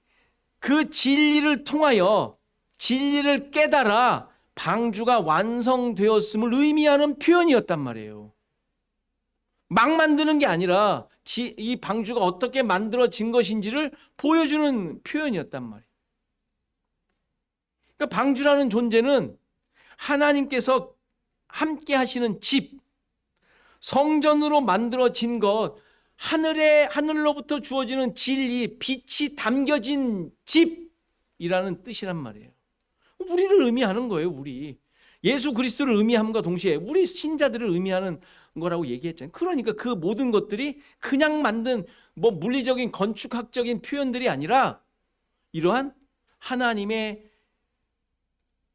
그 진리를 통하여 진리를 깨달아 방주가 완성되었음을 의미하는 표현이었단 말이에요. 막 만드는 게 아니라 이 방주가 어떻게 만들어진 것인지를 보여주는 표현이었단 말이에요. 그러니까 방주라는 존재는 하나님께서 함께 하시는 집, 성전으로 만들어진 것, 하늘로부터 주어지는 진리, 빛이 담겨진 집이라는 뜻이란 말이에요. 우리를 의미하는 거예요. 우리 예수 그리스도를 의미함과 동시에 우리 신자들을 의미하는 거라고 얘기했잖아요. 그러니까 그 모든 것들이 그냥 만든 물리적인 건축학적인 표현들이 아니라 이러한 하나님의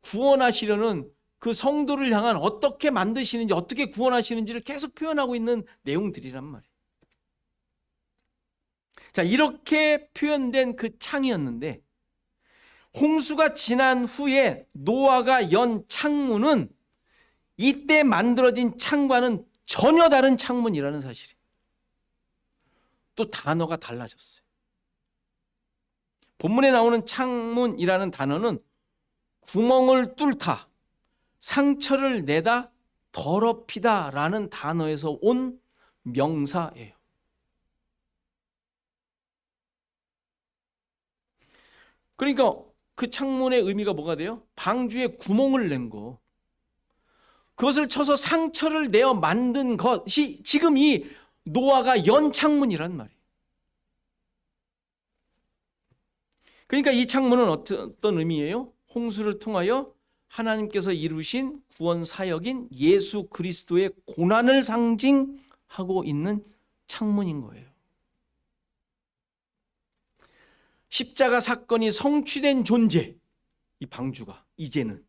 구원하시려는 그 성도를 향한 어떻게 만드시는지, 어떻게 구원하시는지를 계속 표현하고 있는 내용들이란 말이에요. 자, 이렇게 표현된 그 창이었는데 홍수가 지난 후에 노아가 연 창문은 이때 만들어진 창과는 전혀 다른 창문이라는 사실이. 또 단어가 달라졌어요. 본문에 나오는 창문이라는 단어는 구멍을 뚫다, 상처를 내다, 더럽히다 라는 단어에서 온 명사예요. 그러니까 그 창문의 의미가 뭐가 돼요? 방주에 구멍을 낸 거, 그것을 쳐서 상처를 내어 만든 것이 지금 이 노아가 연 창문이란 말이에요. 그러니까 이 창문은 어떤 의미예요? 홍수를 통하여 하나님께서 이루신 구원 사역인 예수 그리스도의 고난을 상징하고 있는 창문인 거예요. 십자가 사건이 성취된 존재, 이 방주가 이제는.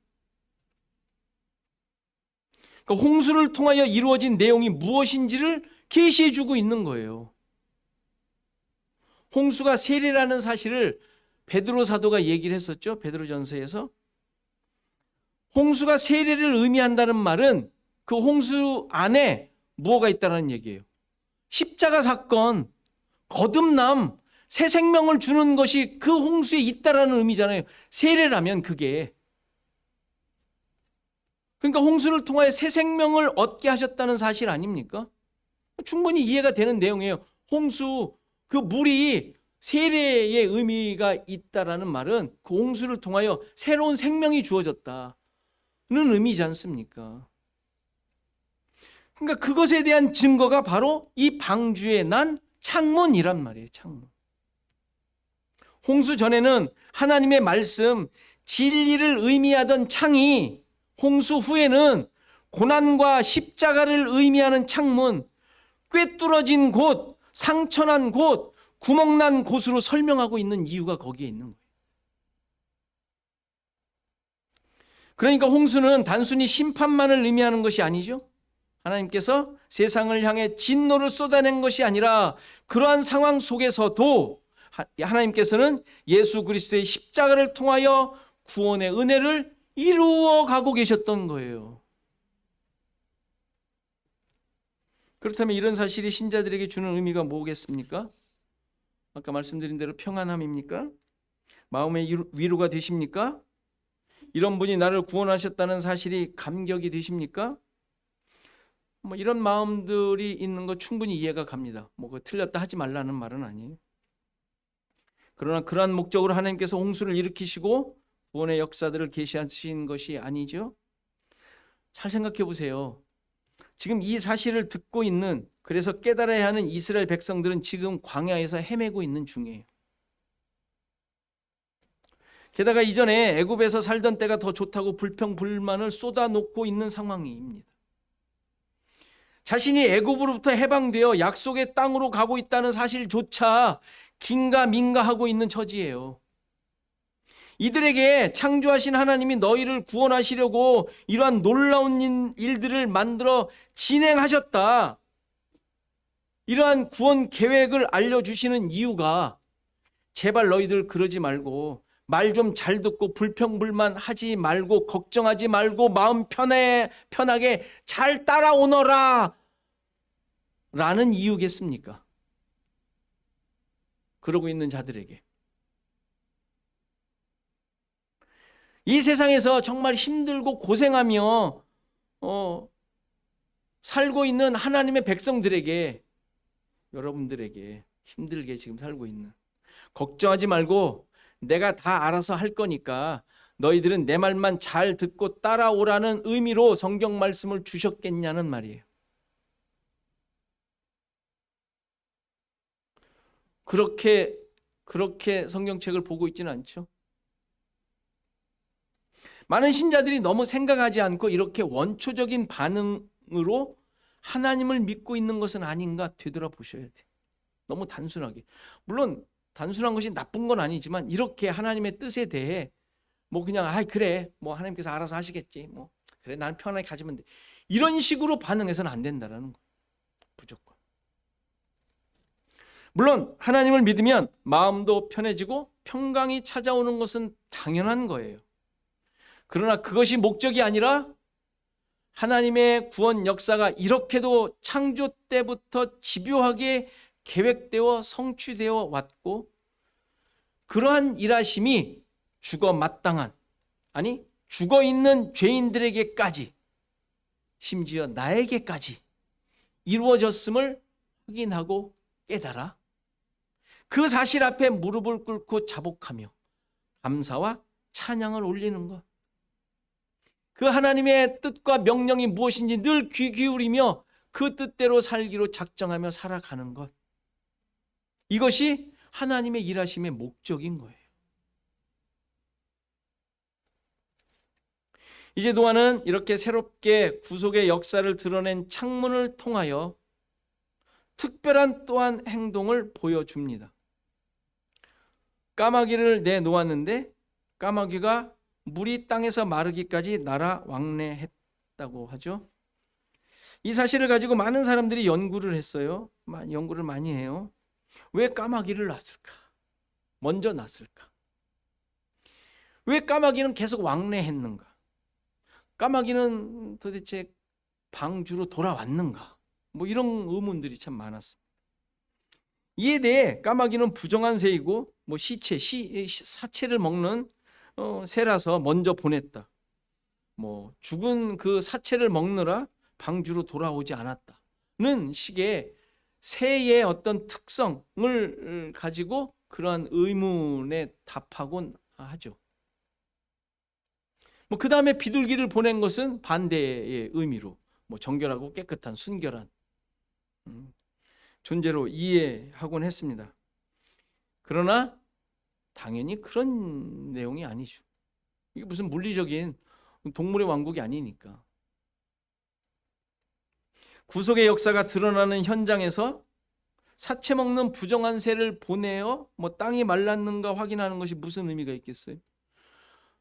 그러니까 홍수를 통하여 이루어진 내용이 무엇인지를 계시해 주고 있는 거예요. 홍수가 세례라는 사실을 베드로 사도가 얘기를 했었죠. 베드로전서에서. 홍수가 세례를 의미한다는 말은 그 홍수 안에 무엇가 있다는 얘기예요. 십자가 사건, 거듭남, 새 생명을 주는 것이 그 홍수에 있다라는 의미잖아요. 세례라면 그게. 그러니까 홍수를 통하여 새 생명을 얻게 하셨다는 사실 아닙니까? 충분히 이해가 되는 내용이에요. 홍수, 그 물이 세례의 의미가 있다라는 말은 그 홍수를 통하여 새로운 생명이 주어졌다는 의미지 않습니까? 그러니까 그것에 대한 증거가 바로 이 방주에 난 창문이란 말이에요. 창문. 홍수 전에는 하나님의 말씀, 진리를 의미하던 창이 홍수 후에는 고난과 십자가를 의미하는 창문, 꿰뚫어진 곳, 상처난 곳, 구멍난 곳으로 설명하고 있는 이유가 거기에 있는 거예요. 그러니까 홍수는 단순히 심판만을 의미하는 것이 아니죠. 하나님께서 세상을 향해 진노를 쏟아낸 것이 아니라 그러한 상황 속에서도 하나님께서는 예수 그리스도의 십자가를 통하여 구원의 은혜를 이루어 가고 계셨던 거예요. 그렇다면 이런 사실이 신자들에게 주는 의미가 뭐겠습니까? 아까 말씀드린 대로 평안함입니까? 마음의 위로가 되십니까? 이런 분이 나를 구원하셨다는 사실이 감격이 되십니까? 이런 마음들이 있는 거 충분히 이해가 갑니다. 틀렸다 하지 말라는 말은 아니에요. 그러나 그러한 목적으로 하나님께서 홍수를 일으키시고 구원의 역사들을 계시하신 것이 아니죠. 잘 생각해 보세요. 지금 이 사실을 듣고 있는, 그래서 깨달아야 하는 이스라엘 백성들은 지금 광야에서 헤매고 있는 중이에요. 게다가 이전에 애굽에서 살던 때가 더 좋다고 불평불만을 쏟아놓고 있는 상황입니다. 자신이 애굽으로부터 해방되어 약속의 땅으로 가고 있다는 사실조차 긴가민가하고 있는 처지예요. 이들에게 창조하신 하나님이 너희를 구원하시려고 이러한 놀라운 일들을 만들어 진행하셨다, 이러한 구원 계획을 알려주시는 이유가 제발 너희들 그러지 말고 말 좀 잘 듣고 불평불만 하지 말고 걱정하지 말고 마음 편하게 잘 따라오너라 라는 이유겠습니까? 그러고 있는 자들에게. 이 세상에서 정말 힘들고 고생하며 살고 있는 하나님의 백성들에게, 여러분들에게 힘들게 지금 살고 있는, 걱정하지 말고 내가 다 알아서 할 거니까 너희들은 내 말만 잘 듣고 따라오라는 의미로 성경 말씀을 주셨겠냐는 말이에요. 그렇게 성경책을 보고 있지는 않죠. 많은 신자들이 너무 생각하지 않고 이렇게 원초적인 반응으로 하나님을 믿고 있는 것은 아닌가 되돌아보셔야 돼요. 너무 단순하게. 물론 단순한 것이 나쁜 건 아니지만 이렇게 하나님의 뜻에 대해 그냥 그래 하나님께서 알아서 하시겠지, 그래 나는 편하게 가지면 돼, 이런 식으로 반응해서는 안 된다라는 거예요. 무조건. 물론 하나님을 믿으면 마음도 편해지고 평강이 찾아오는 것은 당연한 거예요. 그러나 그것이 목적이 아니라 하나님의 구원 역사가 이렇게도 창조 때부터 집요하게 계획되어 성취되어 왔고, 그러한 일하심이 죽어 마땅한, 아니 죽어 있는 죄인들에게까지, 심지어 나에게까지 이루어졌음을 확인하고 깨달아 그 사실 앞에 무릎을 꿇고 자복하며 감사와 찬양을 올리는 것, 그 하나님의 뜻과 명령이 무엇인지 늘 귀 기울이며 그 뜻대로 살기로 작정하며 살아가는 것, 이것이 하나님의 일하심의 목적인 거예요. 이제 노아는 이렇게 새롭게 구속의 역사를 드러낸 창문을 통하여 특별한 또한 행동을 보여줍니다. 까마귀를 내놓았는데 까마귀가 물이 땅에서 마르기까지 날아 왕래했다고 하죠. 이 사실을 가지고 많은 사람들이 연구를 했어요. 연구를 많이 해요. 왜 까마귀를 놨을까? 먼저 놨을까? 왜 까마귀는 계속 왕래했는가? 까마귀는 도대체 방주로 돌아왔는가? 뭐 이런 의문들이 참 많았습니다. 이에 대해 까마귀는 부정한 새이고 뭐 사체를 먹는 새라서 먼저 보냈다. 뭐 죽은 그 사체를 먹느라 방주로 돌아오지 않았다는 식의 새의 어떤 특성을 가지고 그러한 의문에 답하곤 하죠. 뭐 그 다음에 비둘기를 보낸 것은 반대의 의미로 뭐 정결하고 깨끗한 순결한 존재로 이해하곤 했습니다. 그러나 당연히 그런 내용이 아니죠. 이게 무슨 물리적인 동물의 왕국이 아니니까. 구속의 역사가 드러나는 현장에서 사체 먹는 부정한 새를 보내어 뭐 땅이 말랐는가 확인하는 것이 무슨 의미가 있겠어요?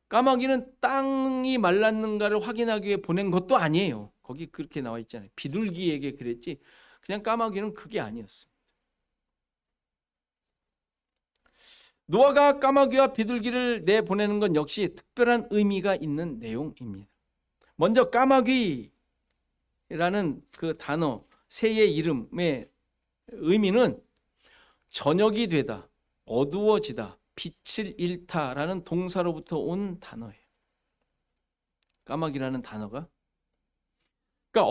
까마귀는 땅이 말랐는가를 확인하기 위해 보낸 것도 아니에요. 거기 그렇게 나와 있잖아요. 비둘기에게 그랬지 그냥 까마귀는 그게 아니었습니다. 노아가 까마귀와 비둘기를 내보내는 건 역시 특별한 의미가 있는 내용입니다. 먼저 까마귀라는 그 단어, 새의 이름의 의미는 저녁이 되다, 어두워지다, 빛을 잃다라는 동사로부터 온 단어예요. 까마귀라는 단어가. 그러니까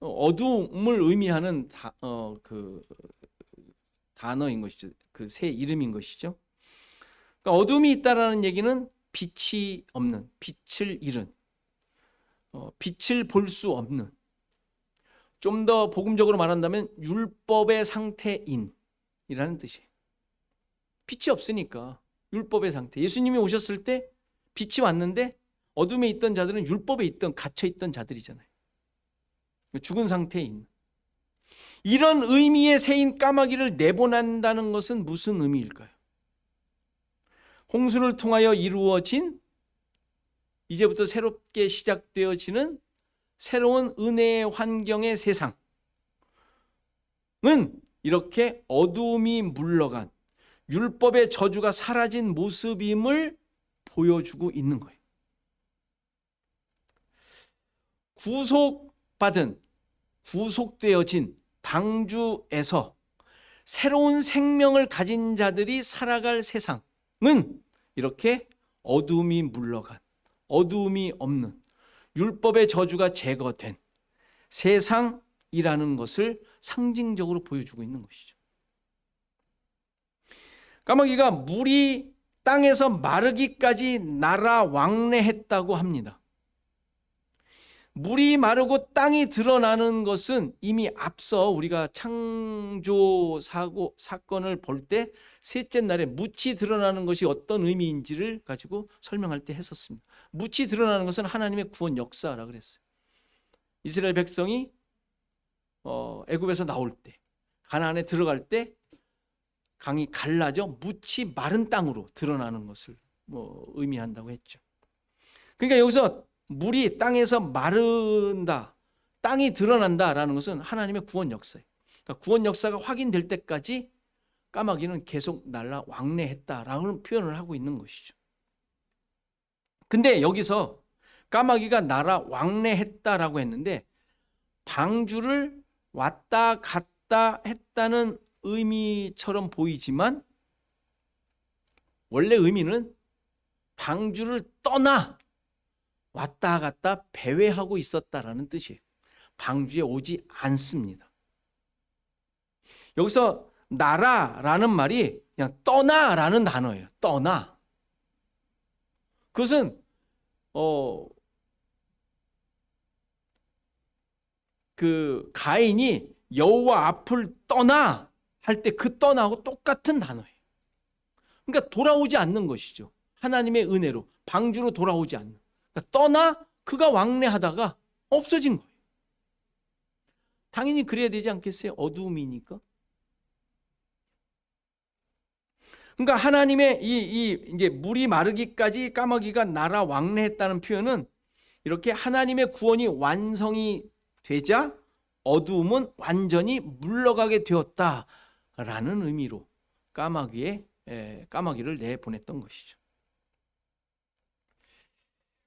어둠을 의미하는 그 단어인 것이죠. 그 새 이름인 것이죠. 그러니까 어둠이 있다라는 얘기는 빛이 없는, 빛을 잃은, 빛을 볼 수 없는, 좀 더 복음적으로 말한다면 율법의 상태인이라는 뜻이에요. 빛이 없으니까 율법의 상태. 예수님이 오셨을 때 빛이 왔는데 어둠에 있던 자들은 율법에 있던 갇혀 있던 자들이잖아요. 죽은 상태인. 이런 의미의 새인 까마귀를 내보낸다는 것은 무슨 의미일까요? 홍수를 통하여 이루어진 이제부터 새롭게 시작되어지는 새로운 은혜의 환경의 세상은 이렇게 어두움이 물러간 율법의 저주가 사라진 모습임을 보여주고 있는 거예요. 구속되어진 방주에서 새로운 생명을 가진 자들이 살아갈 세상은 이렇게 어두움이 물러간, 어두움이 없는 율법의 저주가 제거된 세상이라는 것을 상징적으로 보여주고 있는 것이죠. 까마귀가 물이 땅에서 마르기까지 날아 왕래했다고 합니다. 물이 마르고 땅이 드러나는 것은 이미 앞서 우리가 창조 사건을 볼 때 셋째 날에 묻이 드러나는 것이 어떤 의미인지를 가지고 설명할 때 했었습니다. 묻이 드러나는 것은 하나님의 구원 역사라고 그랬어요. 이스라엘 백성이 애굽에서 나올 때, 가나안에 들어갈 때 강이 갈라져 묻이 마른 땅으로 드러나는 것을 의미한다고 했죠. 그러니까 여기서 물이 땅에서 마른다, 땅이 드러난다라는 것은 하나님의 구원 역사예요. 그러니까 구원 역사가 확인될 때까지 까마귀는 계속 날아 왕래했다라는 표현을 하고 있는 것이죠. 근데 여기서 까마귀가 날아 왕래했다라고 했는데 방주를 왔다 갔다 했다는 의미처럼 보이지만 원래 의미는 방주를 떠나 왔다 갔다 배회하고 있었다라는 뜻이에요. 방주에 오지 않습니다. 여기서 나라라는 말이 그냥 떠나라는 단어예요. 떠나. 그것은 그 가인이 여호와 앞을 떠나 할 때 그 떠나하고 똑같은 단어예요. 그러니까 돌아오지 않는 것이죠. 하나님의 은혜로 방주로 돌아오지 않는. 그러니까 떠나 그가 왕래하다가 없어진 거예요. 당연히 그래야 되지 않겠어요? 어두움이니까. 그러니까 하나님의 이제 물이 마르기까지 까마귀가 날아 왕래했다는 표현은 이렇게 하나님의 구원이 완성이 되자 어두움은 완전히 물러가게 되었다라는 의미로 까마귀를 내보냈던 것이죠.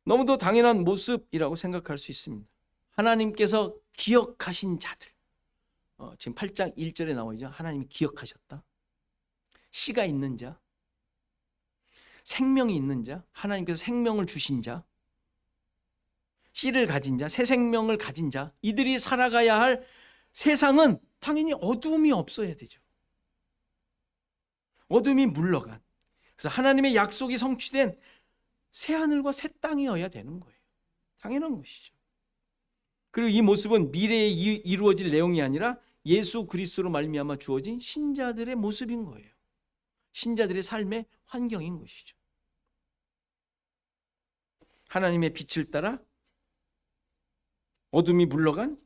너무도 당연한 모습이라고 생각할 수 있습니다. 하나님께서 기억하신 자들. 지금 8장 1절에 나오죠. 하나님이 기억하셨다. 씨가 있는 자, 생명이 있는 자, 하나님께서 생명을 주신 자, 씨를 가진 자, 새 생명을 가진 자, 이들이 살아가야 할 세상은 당연히 어두움이 없어야 되죠. 어둠이 물러간. 그래서 하나님의 약속이 성취된 새 하늘과 새 땅이어야 되는 거예요. 당연한 것이죠. 그리고 이 모습은 미래에 이루어질 내용이 아니라 예수 그리스도로 말미암아 주어진 신자들의 모습인 거예요. 신자들의 삶의 환경인 것이죠. 하나님의 빛을 따라 어둠이 물러간,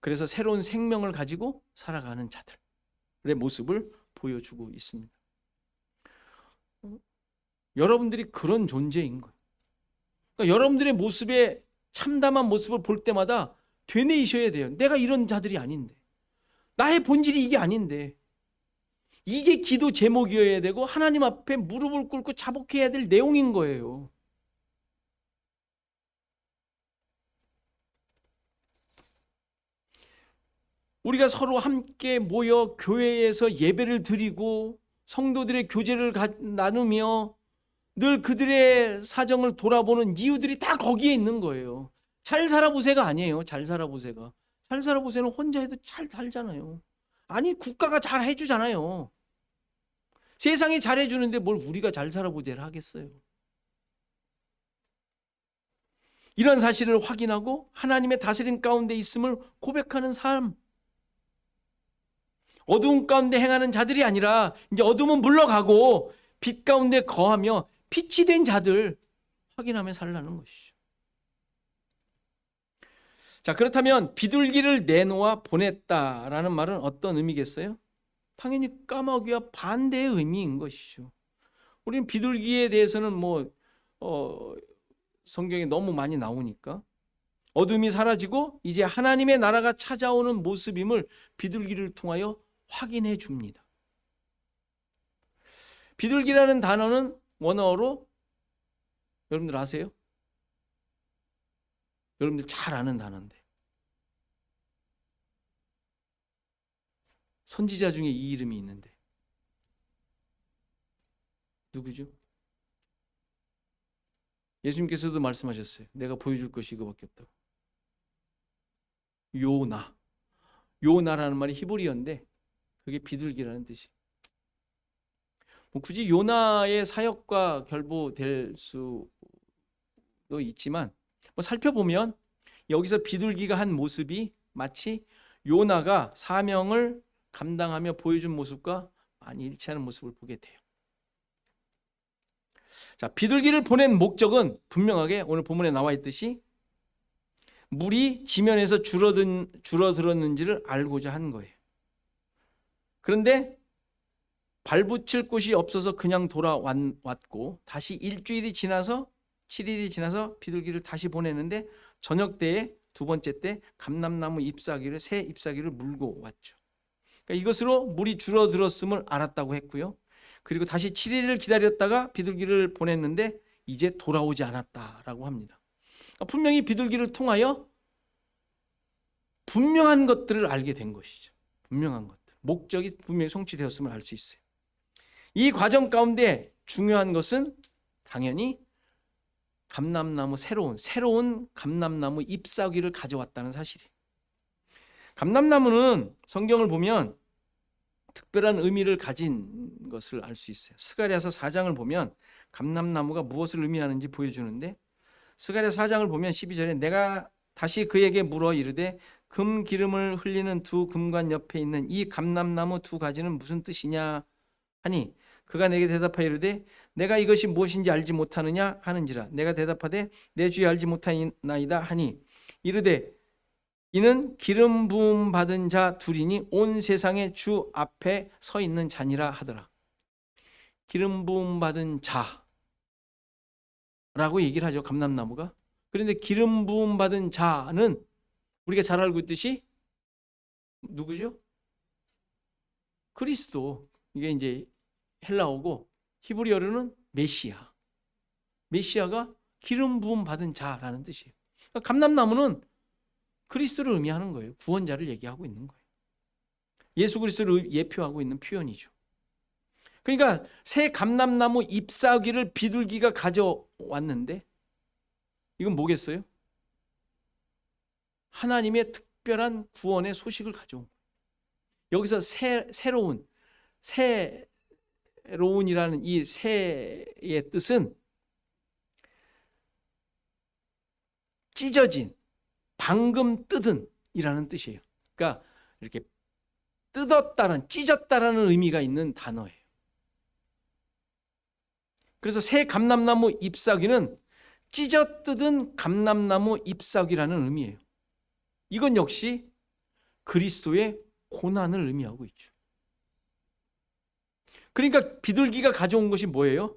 그래서 새로운 생명을 가지고 살아가는 자들의 모습을 보여주고 있습니다. 여러분들이 그런 존재인 거예요. 그러니까 여러분들의 모습에 참담한 모습을 볼 때마다 되뇌이셔야 돼요. 내가 이런 자들이 아닌데, 나의 본질이 이게 아닌데, 이게 기도 제목이어야 되고 하나님 앞에 무릎을 꿇고 자복해야 될 내용인 거예요. 우리가 서로 함께 모여 교회에서 예배를 드리고 성도들의 교제를 나누며 늘 그들의 사정을 돌아보는 이유들이 다 거기에 있는 거예요. 잘 살아보세가 아니에요. 잘 살아보세가. 잘 살아보세는 혼자 해도 잘 살잖아요. 아니, 국가가 잘 해주잖아요. 세상이 잘 해주는데 뭘 우리가 잘 살아보세를 하겠어요. 이런 사실을 확인하고 하나님의 다스림 가운데 있음을 고백하는 삶. 어두운 가운데 행하는 자들이 아니라 이제 어둠은 물러가고 빛 가운데 거하며 빛이 된 자들 확인하며 살라는 것이죠. 자, 그렇다면 비둘기를 내놓아 보냈다라는 말은 어떤 의미겠어요? 당연히 까마귀와 반대의 의미인 것이죠. 우리는 비둘기에 대해서는 성경에 너무 많이 나오니까 어둠이 사라지고 이제 하나님의 나라가 찾아오는 모습임을 비둘기를 통하여 확인해 줍니다. 비둘기라는 단어는 원어로 여러분들 아세요? 여러분들 잘 아는 단어인데 선지자 중에 이 이름이 있는데 누구죠? 예수님께서도 말씀하셨어요. 내가 보여줄 것이 이거밖에 없다고. 요나라는 말이 히브리어인데 그게 비둘기라는 뜻이. 굳이 요나의 사역과 결부될 수도 있지만 살펴보면 여기서 비둘기가 한 모습이 마치 요나가 사명을 감당하며 보여준 모습과 많이 일치하는 모습을 보게 돼요. 자, 비둘기를 보낸 목적은 분명하게 오늘 본문에 나와 있듯이 물이 지면에서 줄어들었는지를 알고자 한 거예요. 그런데 발붙일 곳이 없어서 그냥 돌아왔고 다시 일주일이 지나서 7일이 지나서 비둘기를 다시 보내는데 저녁 때에 두 번째 때 감람나무 새 잎사귀를 물고 왔죠. 그러니까 이것으로 물이 줄어들었음을 알았다고 했고요. 그리고 다시 7일을 기다렸다가 비둘기를 보냈는데 이제 돌아오지 않았다라고 합니다. 그러니까 분명히 비둘기를 통하여 분명한 것들을 알게 된 것이죠. 분명한 것들. 목적이 분명히 성취되었음을 알 수 있어요. 이 과정 가운데 중요한 것은 당연히 새로운 감람나무 잎사귀를 가져왔다는 사실이에요. 감람나무는 성경을 보면 특별한 의미를 가진 것을 알 수 있어요. 스가랴서 4장을 보면 감람나무가 무엇을 의미하는지 보여주는데 스가랴 4장을 보면 12절에 내가 다시 그에게 물어 이르되 금 기름을 흘리는 두 금관 옆에 있는 이 감람나무 두 가지는 무슨 뜻이냐 하니 그가 내게 대답하여 이르되 내가 이것이 무엇인지 알지 못하느냐 하는지라. 내가 대답하되 내 주여 알지 못하나이다 하니 이르되 이는 기름 부음 받은 자 둘이니 온 세상의 주 앞에 서 있는 자니라 하더라. 기름 부음 받은 자라고 얘기를 하죠, 감람나무가. 그런데 기름 부음 받은 자는 우리가 잘 알고 있듯이 누구죠? 그리스도. 이게 이제 헬라어고 히브리어로는 메시아. 메시아가 기름 부음 받은 자라는 뜻이에요. 그러니까 감람나무는 그리스도를 의미하는 거예요. 구원자를 얘기하고 있는 거예요. 예수 그리스도를 예표하고 있는 표현이죠. 그러니까 새 감람나무 잎사귀를 비둘기가 가져왔는데 이건 뭐겠어요? 하나님의 특별한 구원의 소식을 가져온 거예요. 여기서 새로운이라는 이 새의 뜻은 찢어진, 방금 뜯은 이라는 뜻이에요. 그러니까 이렇게 뜯었다는, 찢었다라는 의미가 있는 단어예요. 그래서 새 감람나무 잎사귀는 찢어 뜯은 감람나무 잎사귀라는 의미예요. 이건 역시 그리스도의 고난을 의미하고 있죠. 그러니까 비둘기가 가져온 것이 뭐예요?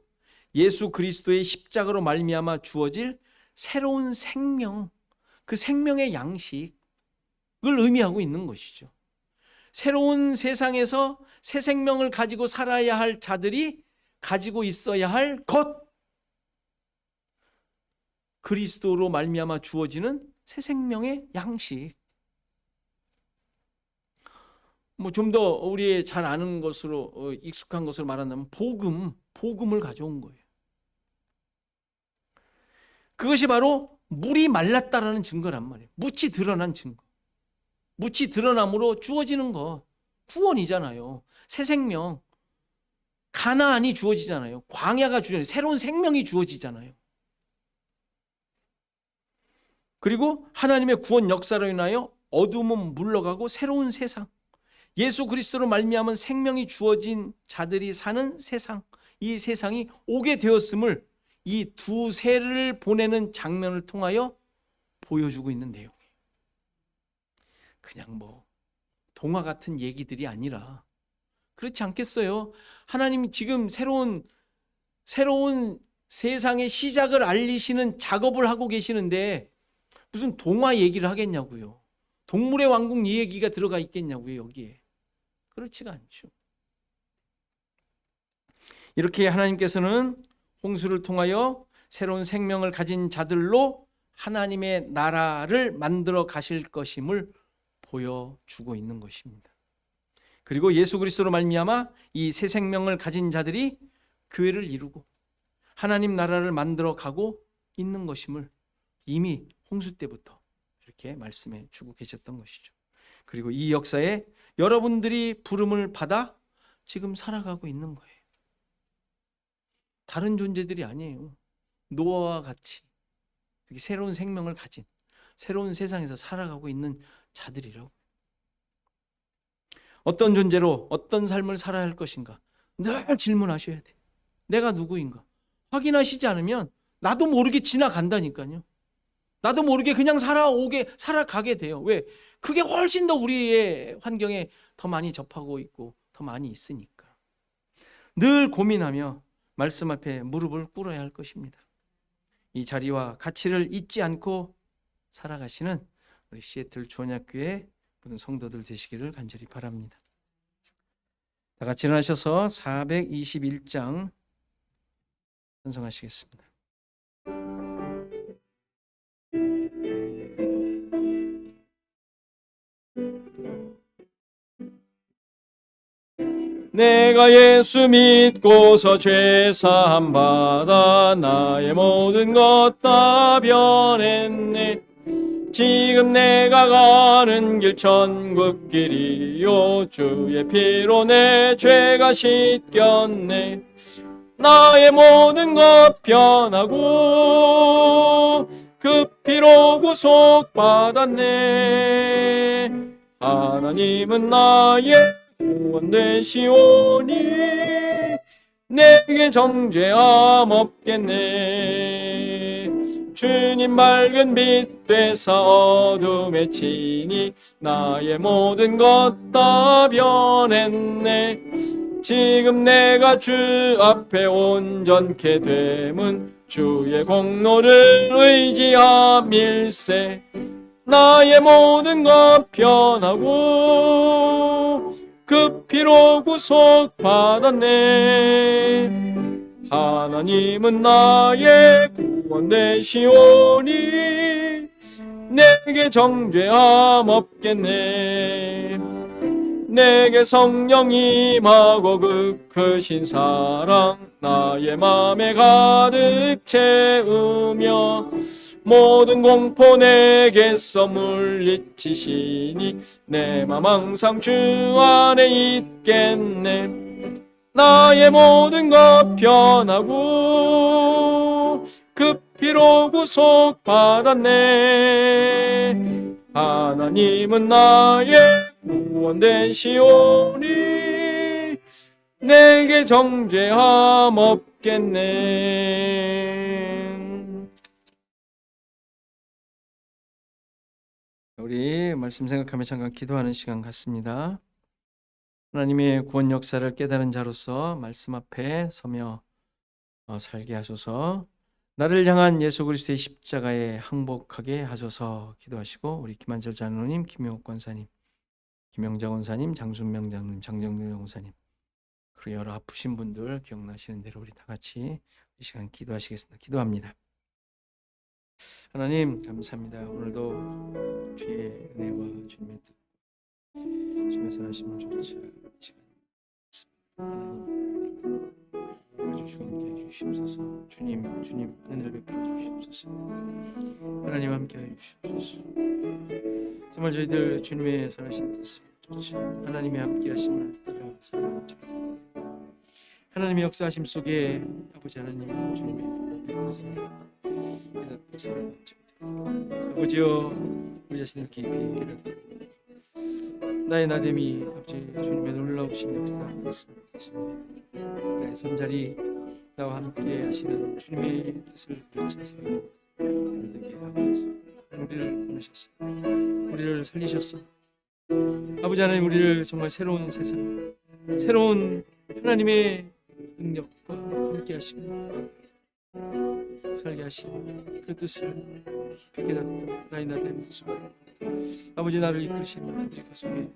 예수 그리스도의 십자가로 말미암아 주어질 새로운 생명, 그 생명의 양식을 의미하고 있는 것이죠. 새로운 세상에서 새 생명을 가지고 살아야 할 자들이 가지고 있어야 할 것, 그리스도로 말미암아 주어지는 새 생명의 양식. 뭐 좀 더 우리 잘 아는 것으로 익숙한 것으로 말한다면 복음을 가져온 거예요. 그것이 바로 물이 말랐다라는 증거란 말이에요. 묻이 드러난 증거. 묻이 드러남으로 주어지는 거, 구원이잖아요. 새 생명, 가나안이 주어지잖아요. 광야가 주어지잖아요. 새로운 생명이 주어지잖아요. 그리고 하나님의 구원 역사로 인하여 어둠은 물러가고 새로운 세상, 예수 그리스도로 말미암은 생명이 주어진 자들이 사는 세상, 이 세상이 오게 되었음을 이 두 새를 보내는 장면을 통하여 보여주고 있는 내용이에요. 그냥 뭐 동화 같은 얘기들이 아니라, 그렇지 않겠어요? 하나님이 지금 새로운 세상의 시작을 알리시는 작업을 하고 계시는데 무슨 동화 얘기를 하겠냐고요. 동물의 왕국 이 얘기가 들어가 있겠냐고요, 여기에. 그렇지가 않죠. 이렇게 하나님께서는 홍수를 통하여 새로운 생명을 가진 자들로 하나님의 나라를 만들어 가실 것임을 보여주고 있는 것입니다. 그리고 예수 그리스도로 말미암아 이 새 생명을 가진 자들이 교회를 이루고 하나님 나라를 만들어 가고 있는 것임을 이미 홍수 때부터 이렇게 말씀해 주고 계셨던 것이죠. 그리고 이 역사에 여러분들이 부름을 받아 지금 살아가고 있는 거예요. 다른 존재들이 아니에요. 노아와 같이 이렇게 새로운 생명을 가진 새로운 세상에서 살아가고 있는 자들이라고. 어떤 존재로 어떤 삶을 살아야 할 것인가 늘 질문하셔야 돼. 내가 누구인가 확인하시지 않으면 나도 모르게 지나간다니까요. 나도 모르게 그냥 살아가게 돼요. 왜? 그게 훨씬 더 우리의 환경에 더 많이 접하고 있고 더 많이 있으니까. 늘 고민하며 말씀 앞에 무릎을 꿇어야 할 것입니다. 이 자리와 가치를 잊지 않고 살아가시는 우리 시애틀 주원학교의 모든 성도들 되시기를 간절히 바랍니다. 다 같이 일어나셔서 421장 찬송하시겠습니다. 내가 예수 믿고서 죄 사함 받아 나의 모든 것 다 변했네. 지금 내가 가는 길 천국 길이요 주의 피로 내 죄가 씻겼네. 나의 모든 것 변하고 그 피로 구속받았네. 하나님은 나의 구원 되시오니 내게 정죄함 없겠네. 주님 맑은 빛 되사 어둠에 치니 나의 모든 것 다 변했네. 지금 내가 주 앞에 온전케 됨은 주의 공로를 의지함일세. 나의 모든 것 변하고 그 피로 구속 받았네. 하나님은 나의 구원 되시오니 내게 정죄함 없겠네. 내게 성령 임하고 그 크신 사랑 나의 맘에 가득 채우며 모든 공포 내게서 물리치시니 내 맘 항상 주 안에 있겠네. 나의 모든 것 변하고 그 피로 구속 받았네. 하나님은 나의 구원 되시오니 내게 정죄함 없겠네. 우리 말씀 생각하며 잠깐 기도하는 시간 갖습니다. 하나님의 구원 역사를 깨달은 자로서 말씀 앞에 서며 살게 하소서. 나를 향한 예수 그리스도의 십자가에 항복하게 하소서. 기도하시고 우리 김한철 장로님, 김용옥 권사님, 김영자 권사님, 장순명 장로님, 장정률 권사님, 그리고 여러 아프신 분들 기억나시는 대로 우리 다 같이 이 시간 기도하시겠습니다. 기도합니다. 하나님 감사합니다. 오늘도 주의 은혜와 주님의 뜻, 주님의 선하심을 쫓아 이 시간 하나님 주시고 함께 해주시옵소서. 주님 은혜를 베풀어 주시옵소서. 하나님 함께 해주시옵소서. 정말 저희들 주님의 선하신 뜻을 쫓아 하나님의 함께 하심을 따라 살아가는 저희들, 하나님의 역사하심 속에 아버지 하나님 주님의 뜻을 깨닫고 살아가는 저희들, 아버지여 우리 자신을 깊이 깨닫고 나의 나됨이 아버지 주님의 놀라우신 역사가 있습니다. 나의 손자리 나와 함께 하시는 주님의 뜻을 쫓아서 되게 하옵소서. 우리를 보내셨습니다. 우리를 살리셨어. 아버지 하나님, 우리를 정말 새로운 세상, 새로운 하나님의 능력과 함께 하시고 살게 하시는 그 뜻을 깊이 깨닫고 나의 나됨 순간 아버지 나를 이끄시는 아버지 가슴에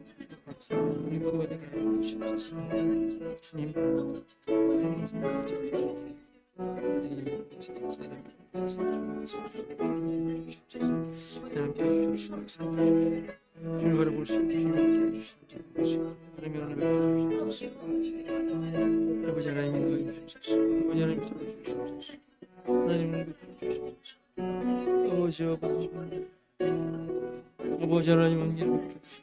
우리 모두가 되게 하여 주시옵소서. 주님 성령 잡으시옵소서. 우리들이 세상 사람 함께 해주시옵소서. 주님 바라볼 수 있는 주님 함께 해주시옵소서. 하나님의 하나님 베풀어주시옵소서. 아버지 하나님 인도해 주시옵소서. 아버지 하나님 잡아주시옵소서. 하나님 베풀어주시옵소서. 아버지 하나님 은혜를 베풀어주시옵소서.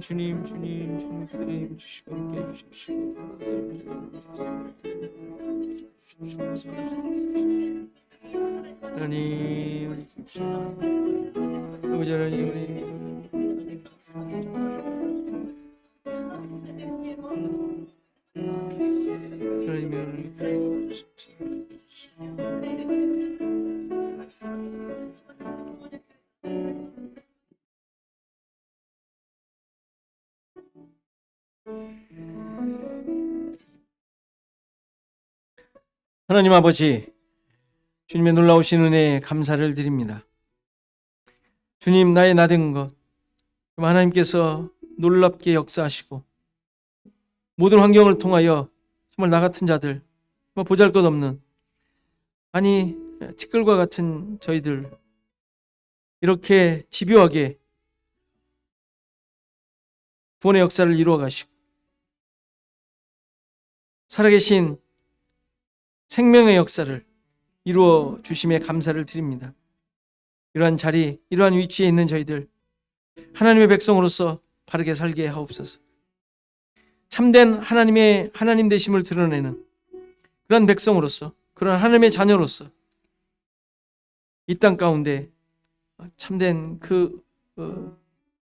주님 그대의 힘 주시고 함께 해주십시오. 하나님 우리 아버지 하나님 우리 하나님의 은혜를 하나님 아버지, 주님의 놀라우신 은혜에 감사를 드립니다. 주님, 나의 나된 것 하나님께서 놀랍게 역사하시고 모든 환경을 통하여 정말 나 같은 자들, 정말 보잘것없는, 아니 티끌과 같은 저희들 이렇게 집요하게 구원의 역사를 이루어 가시고 살아계신 생명의 역사를 이루어 주심에 감사를 드립니다. 이러한 자리, 이러한 위치에 있는 저희들 하나님의 백성으로서 바르게 살게 하옵소서. 참된 하나님의 하나님 되심을 드러내는 그런 백성으로서, 그런 하나님의 자녀로서 이 땅 가운데 참된 그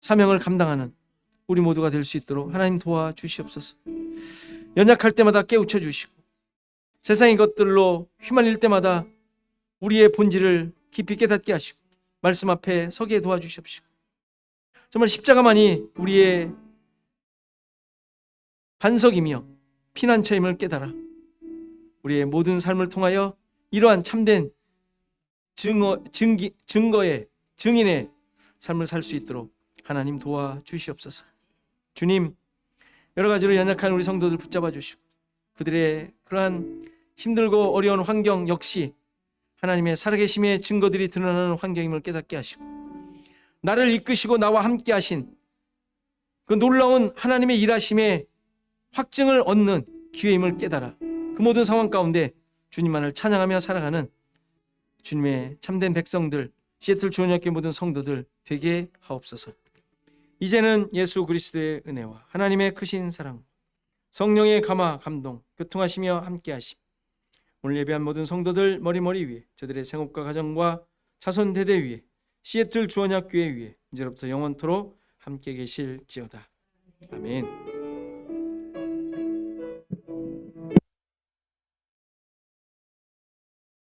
사명을 감당하는 우리 모두가 될 수 있도록 하나님 도와주시옵소서. 연약할 때마다 깨우쳐 주시고 세상의 것들로 휘말릴 때마다 우리의 본질을 깊이 깨닫게 하시고 말씀 앞에 서게 도와주시옵시고, 정말 십자가만이 우리의 반석이며 피난처임을 깨달아 우리의 모든 삶을 통하여 이러한 참된 증거의 증인의 삶을 살 수 있도록 하나님 도와주시옵소서. 주님, 여러 가지로 연약한 우리 성도들 붙잡아 주시고 그들의 그러한 힘들고 어려운 환경 역시 하나님의 살아계심의 증거들이 드러나는 환경임을 깨닫게 하시고, 나를 이끄시고 나와 함께 하신 그 놀라운 하나님의 일하심의 확증을 얻는 기회임을 깨달아 그 모든 상황 가운데 주님만을 찬양하며 살아가는 주님의 참된 백성들, 시애틀 주원학교 모든 성도들 되게 하옵소서. 이제는 예수 그리스도의 은혜와 하나님의 크신 사랑, 성령의 감화 감동 교통하시며 함께하심, 오늘 예배한 모든 성도들 머리 위에, 저들의 생업과 가정과 자손 대대 위에, 시애틀 주원학교회 위에 이제로부터 영원토록 함께 계실지어다. 아멘.